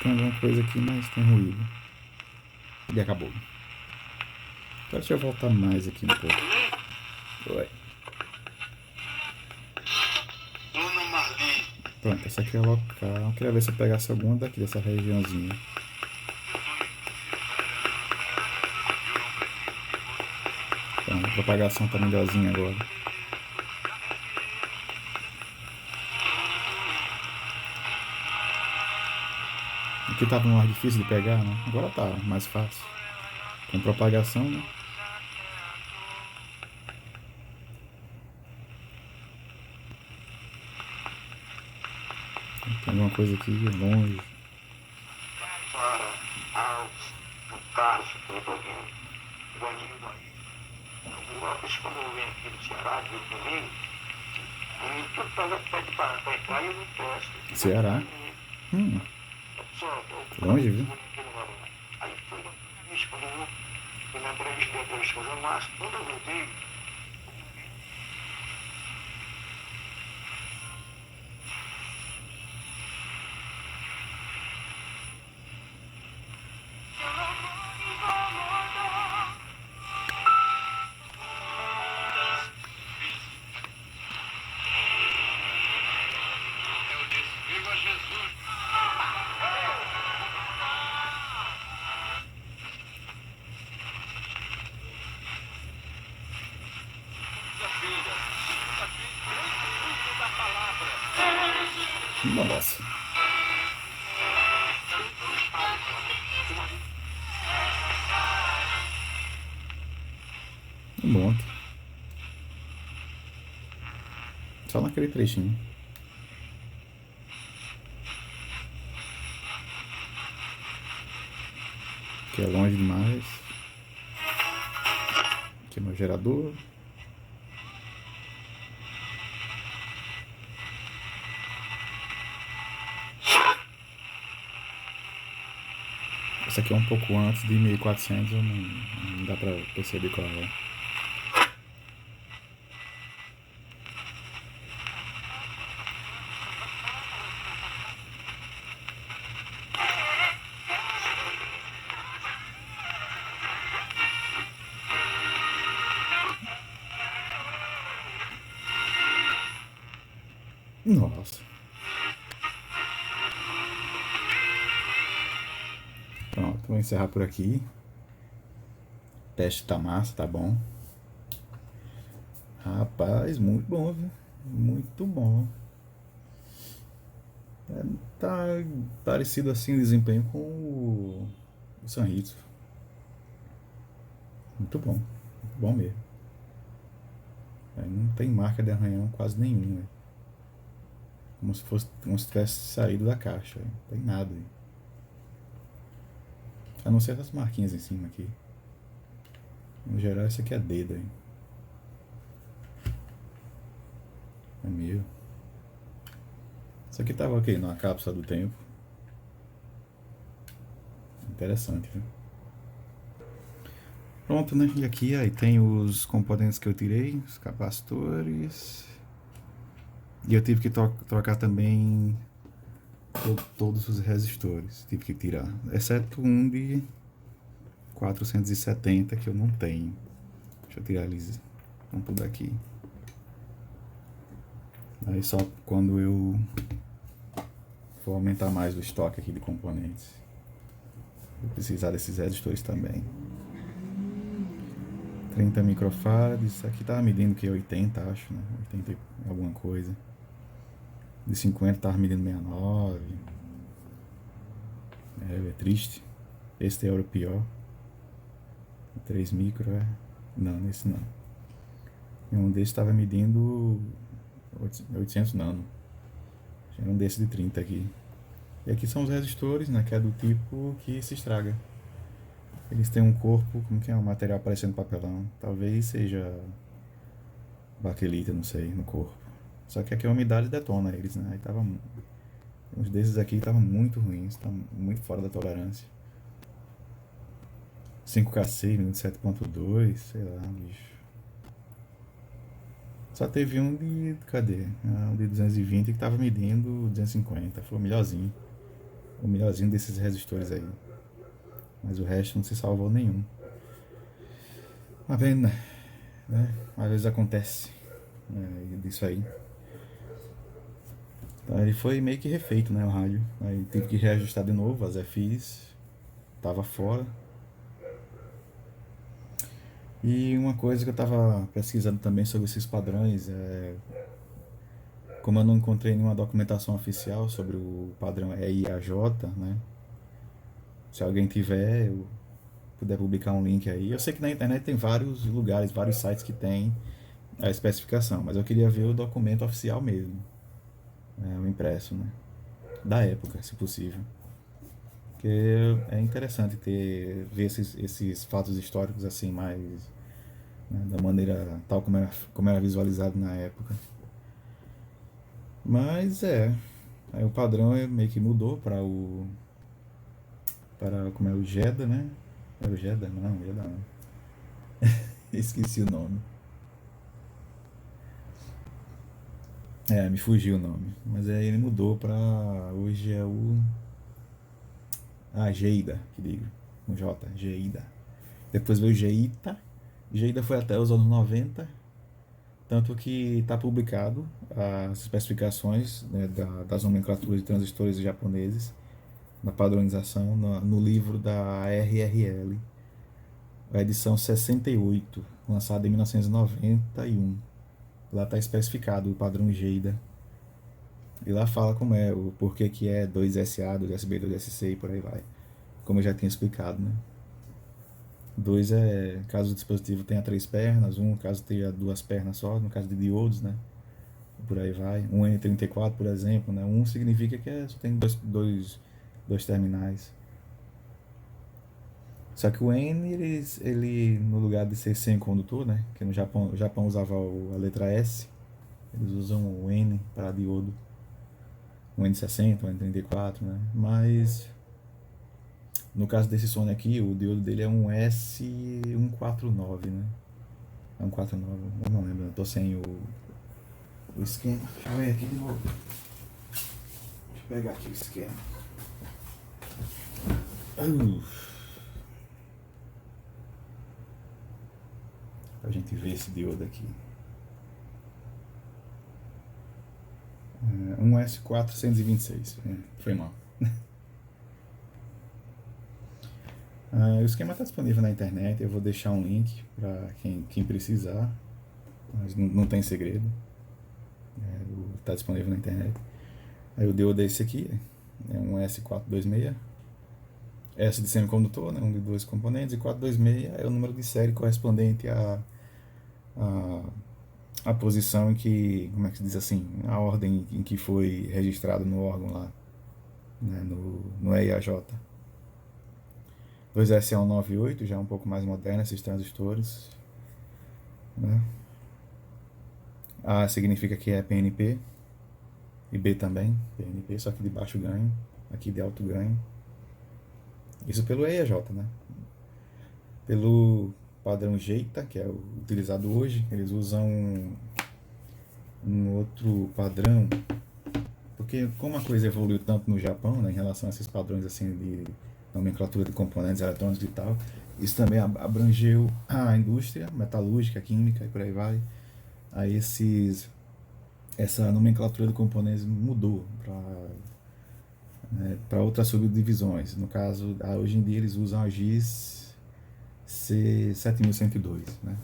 Tem alguma coisa aqui, mas tem ruído. E acabou. Agora deixa eu voltar mais aqui um pouco. Oi. Dona Marli, Pronto, essa aqui é o local. Eu queria ver se eu pegasse alguma daqui, dessa regiãozinha. Pronto, a propagação tá melhorzinha agora. Aqui tava mais difícil de pegar, né? Agora tá mais fácil. Com propagação, né? Tem alguma coisa aqui longe. Para o Carlos, pelo problema. O amigo aí. O Lopes, quando eu venho aqui do Ceará, de domingo, e tudo pede para entrar e eu não posso. Ceará? Só, Longe, viu? aí foi, me escolheu, e na entrevista da esposa, mas quando eu voltei, eu disse, viva Jesus! Nossa. Um monte. Só naquele trechinho. Que é longe demais. Aqui é meu gerador. Essa aqui é um pouco antes de 1400, não dá pra perceber qual é. Nossa. Pronto, vou encerrar por aqui. O teste tá massa, tá bom. Rapaz, muito bom, viu? Muito bom. Tá parecido assim o desempenho com o Sanritsu. Muito bom mesmo. Não tem marca de arranhão quase nenhuma. Como se tivesse saído da caixa. Não tem nada. A não ser essas marquinhas em cima aqui. No geral, esse aqui é dedo aí. É meu. Isso aqui tava ok, numa cápsula do tempo. Interessante, viu? Pronto, né? E aqui aí tem os componentes que eu tirei, os capacitores. E eu tive que trocar também todos os resistores. Tive que tirar, exceto um de 470 que eu não tenho. Deixa eu tirar eles tudo aqui. Aí só quando eu for aumentar mais o estoque aqui de componentes, vou precisar desses resistores também. 30 microfarads. Aqui tava medindo que 80, acho, né? 80 e alguma coisa. De 50 tava medindo 69. É triste. Este era o pior. 3 micro, é? Não, esse não. E um desses tava medindo 800 nano. Era um desse de 30 aqui. E aqui são os resistores, né? Que é do tipo que se estraga. Eles têm um corpo, como que é? Um material parecendo papelão. Talvez seja baquelita, não sei, no corpo. Só que aqui a umidade detona eles, né? Aí tava. Uns desses aqui estavam muito ruins, estavam muito fora da tolerância. 5K6, 7.2, sei lá, bicho. Só teve um de. Cadê? Um de 220 que tava medindo 250. Foi o melhorzinho. O melhorzinho desses resistores aí. Mas o resto não se salvou nenhum. Mas vendo, né? Às vezes acontece disso aí. Então ele foi meio que refeito, né? O rádio. Aí teve que reajustar de novo as FIs. Tava fora. E uma coisa que eu tava pesquisando também sobre esses padrões como eu não encontrei nenhuma documentação oficial sobre o padrão EIAJ, né? Se alguém tiver, eu puder publicar um link aí. Eu sei que na internet tem vários lugares, vários sites que tem a especificação, mas eu queria ver o documento oficial mesmo, o impresso, né? Da época, se possível. Porque é interessante ver esses fatos históricos assim mais, né, da maneira tal como era visualizado na época. Mas aí o padrão meio que mudou para como é o Jeddah, né? Era o Jeddah? Não, Jeddah não. Esqueci o nome. Me fugiu o nome. Mas aí ele mudou pra. Hoje é o. Geida, que digo. Com J, Geida. Depois veio Geita. Geida foi até os anos 90. Tanto que está publicado as especificações, né, das nomenclaturas de transistores japoneses, na padronização, no livro da RRL, a edição 68, lançada em 1991. Lá está especificado o padrão Geida. E lá fala como é, o porquê que é 2SA, 2SB, 2SC e por aí vai. Como eu já tinha explicado, né? 2 é caso o dispositivo tenha 3 pernas, 1 caso tenha 2 pernas só, no caso de diodos, né? Por aí vai. Um N34, por exemplo, né? 1 significa que só tem dois terminais. Só que o N, ele no lugar de ser sem condutor, né? Que no Japão, o Japão usava a letra S, eles usam o N para diodo. Um N60, um N34, né? Mas no caso desse Sony aqui, o diodo dele é um S149, né? É um 49, eu não lembro, eu tô sem o esquema. Deixa eu ver aqui de novo. Deixa eu pegar aqui o esquema. Pra gente ver esse diodo aqui. Um S426. Foi mal. O esquema está disponível na internet. Eu vou deixar um link para quem precisar. Mas não tem segredo. Está disponível na internet. Aí o diodo é esse aqui. É um S426. S de semicondutor, né, um de 2 componentes. E 426 é o número de série correspondente a posição em que, como é que se diz assim, a ordem em que foi registrado no órgão lá, né, no EIAJ. 2SA198 já é um pouco mais moderno, esses transistores, né? A significa que é PNP, e B também, PNP, só que de baixo ganho, aqui de alto ganho. Isso pelo EIAJ, né? Pelo padrão Geita, que é o utilizado hoje, eles usam um outro padrão, porque como a coisa evoluiu tanto no Japão, né, em relação a esses padrões assim de nomenclatura de componentes eletrônicos e tal, isso também abrangeu a indústria metalúrgica, química e por aí vai. Aí essa nomenclatura de componentes mudou para outras subdivisões. No caso, hoje em dia eles usam a GIS C7102, né?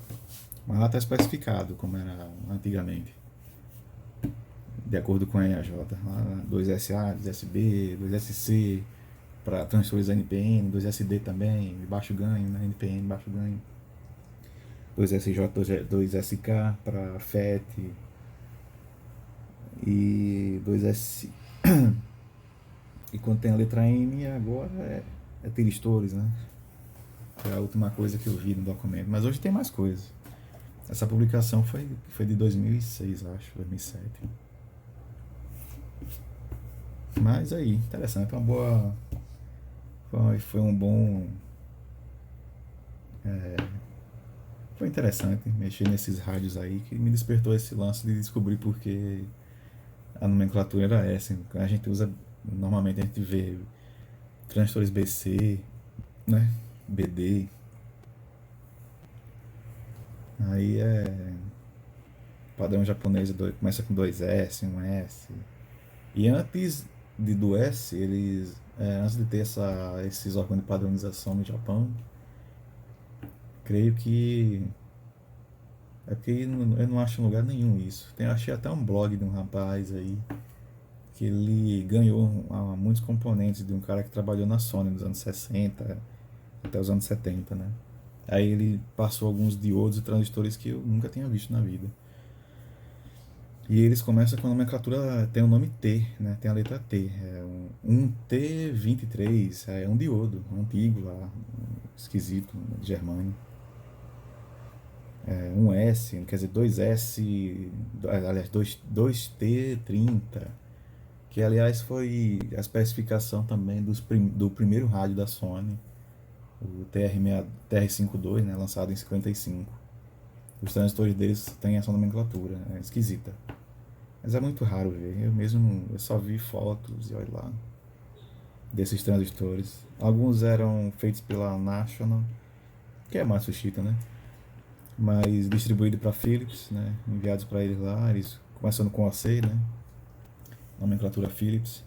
Mas lá está especificado como era antigamente, de acordo com a EAJ. Lá 2SA, 2SB, 2SC para transtornos NPN, 2SD também, de baixo ganho, né? NPN, baixo ganho. 2SJ, 2SK para FET e 2S. E quando tem a letra M, agora é tiristores, né? Foi a última coisa que eu vi no documento. Mas hoje tem mais coisas. Essa publicação foi de 2006, acho, 2007. Mas aí, interessante, uma boa. Foi um bom. Foi interessante mexer nesses rádios aí, que me despertou esse lance de descobrir porque a nomenclatura era essa. A gente usa, normalmente a gente vê transistores BC, né? BD. Aí padrão japonês começa com 2S, 1S. E antes do S, antes de ter esses órgãos de padronização no Japão, creio que é porque eu não acho em lugar nenhum isso. Achei até um blog de um rapaz aí que ele ganhou muitos componentes de um cara que trabalhou na Sony nos anos 60 até os anos 70, né? Aí ele passou alguns diodos e transistores que eu nunca tinha visto na vida. E eles começam com a nomenclatura, tem o nome T, né? Tem a letra T. É um T23, é um diodo, antigo lá, esquisito, de germânio. Um S, quer dizer, 2S, aliás, 2T30, que aliás foi a especificação também do primeiro rádio da Sony, o TR52, né, lançado em 55. Os transistores deles têm essa nomenclatura, é esquisita. Mas é muito raro ver, eu só vi fotos e olha lá, desses transistores. Alguns eram feitos pela National, que é Matsushita, né? Mas distribuído para Philips, né? Enviados para eles lá, eles começando com AC, né? Nomenclatura Philips,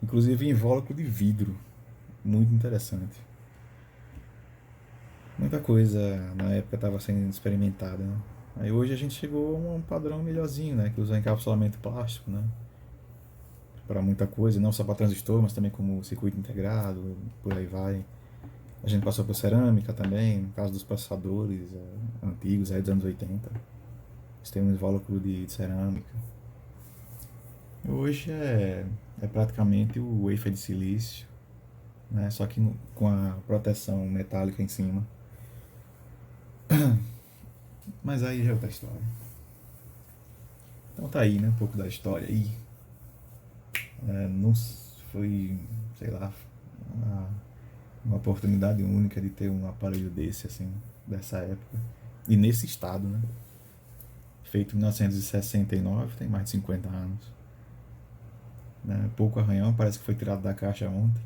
inclusive invólucro de vidro, muito interessante. Muita coisa na época estava sendo experimentada, né? Aí hoje a gente chegou a um padrão melhorzinho, né? Que usa encapsulamento plástico, né? Para muita coisa, não só para transistor, mas também como circuito integrado, por aí vai. A gente passou por cerâmica também, no caso dos processadores antigos, aí dos anos 80. Eles têm um invólucro de cerâmica. Hoje é praticamente o wafer de silício, né? Só que com a proteção metálica em cima. Mas aí já é outra história. Então tá aí, né? Um pouco da história aí. Não foi, sei lá, uma oportunidade única de ter um aparelho desse, assim, dessa época. E nesse estado, né? Feito em 1969, tem mais de 50 anos. Né? Pouco arranhão, parece que foi tirado da caixa ontem.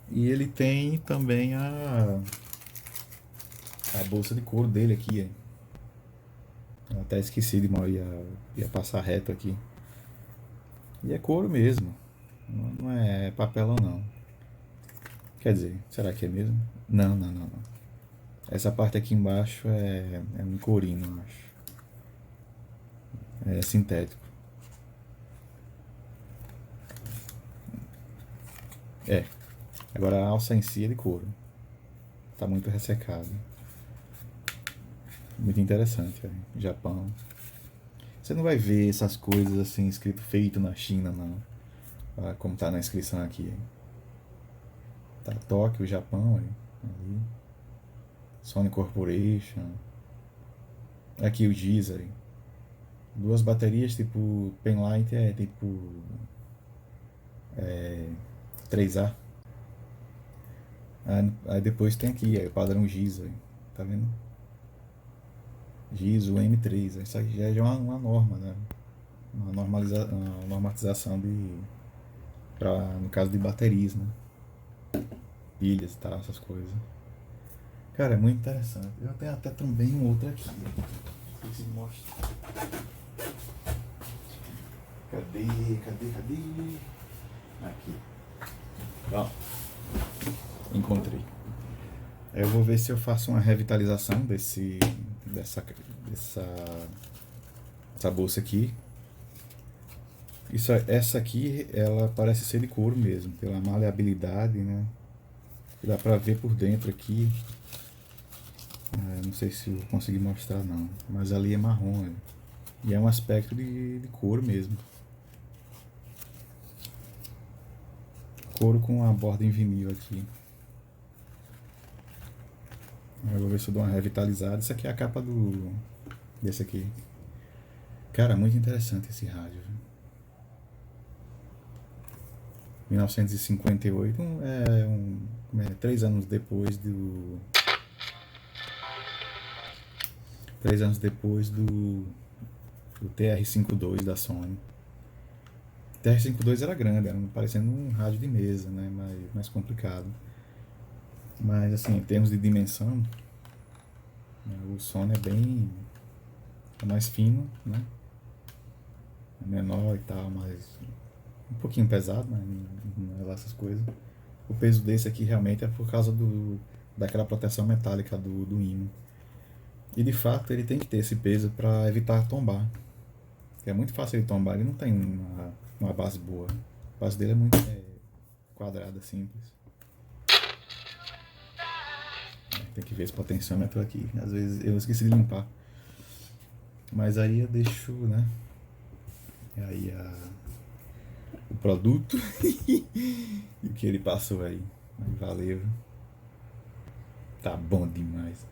E ele tem também a bolsa de couro dele aqui. Hein? Eu até esqueci de mal, ia passar reto aqui. E é couro mesmo. Não é papelão não. Quer dizer, será que é mesmo? Não. Essa parte aqui embaixo é um corino, eu acho. É sintético. Agora a alça em si é de couro. Tá muito ressecado. Muito interessante, velho. Japão. Você não vai ver essas coisas assim, escrito feito na China, não. Como tá na inscrição aqui. Tá Tóquio, Japão, ali. Sony Corporation. Aqui o Deezer. Duas baterias tipo Penlight é tipo 3A. Aí depois tem aqui, o padrão Giza, tá vendo? Giza, o M3, isso aqui já é uma norma, né? Uma normatização no caso de baterias, né? Pilhas e tal, essas coisas. Cara, é muito interessante. Eu tenho até também um outro aqui. Não sei se mostra. Cadê? Aqui. Ó. Encontrei. Eu vou ver se eu faço uma revitalização dessa, essa bolsa aqui. Essa aqui, ela parece ser de couro mesmo, pela maleabilidade, né? Dá pra ver por dentro aqui. Não sei se eu vou conseguir mostrar não, mas ali é marrom, né? E é um aspecto de couro mesmo. Couro com a borda em vinil aqui. Eu vou ver se eu dou uma revitalizada. Isso aqui é a capa desse aqui. Cara, muito interessante esse rádio. 1958 é 3 anos depois do 3 anos depois do TR-52 da Sony. O TR-52 era grande, era parecendo um rádio de mesa, né? Mais complicado. Mas assim, em termos de dimensão, né, o Sony é mais fino, né? É menor e tal, mas um pouquinho pesado, né? Não é essas coisas. O peso desse aqui realmente é por causa daquela proteção metálica do ímã. E de fato ele tem que ter esse peso para evitar tombar. É muito fácil ele tombar, ele não tem uma base boa. A base dele é muito quadrada, simples. Tem que ver esse potenciômetro aqui. Às vezes eu esqueci de limpar. Mas aí eu deixo, né? Aí o produto e o que ele passou aí. Valeu. Tá bom demais.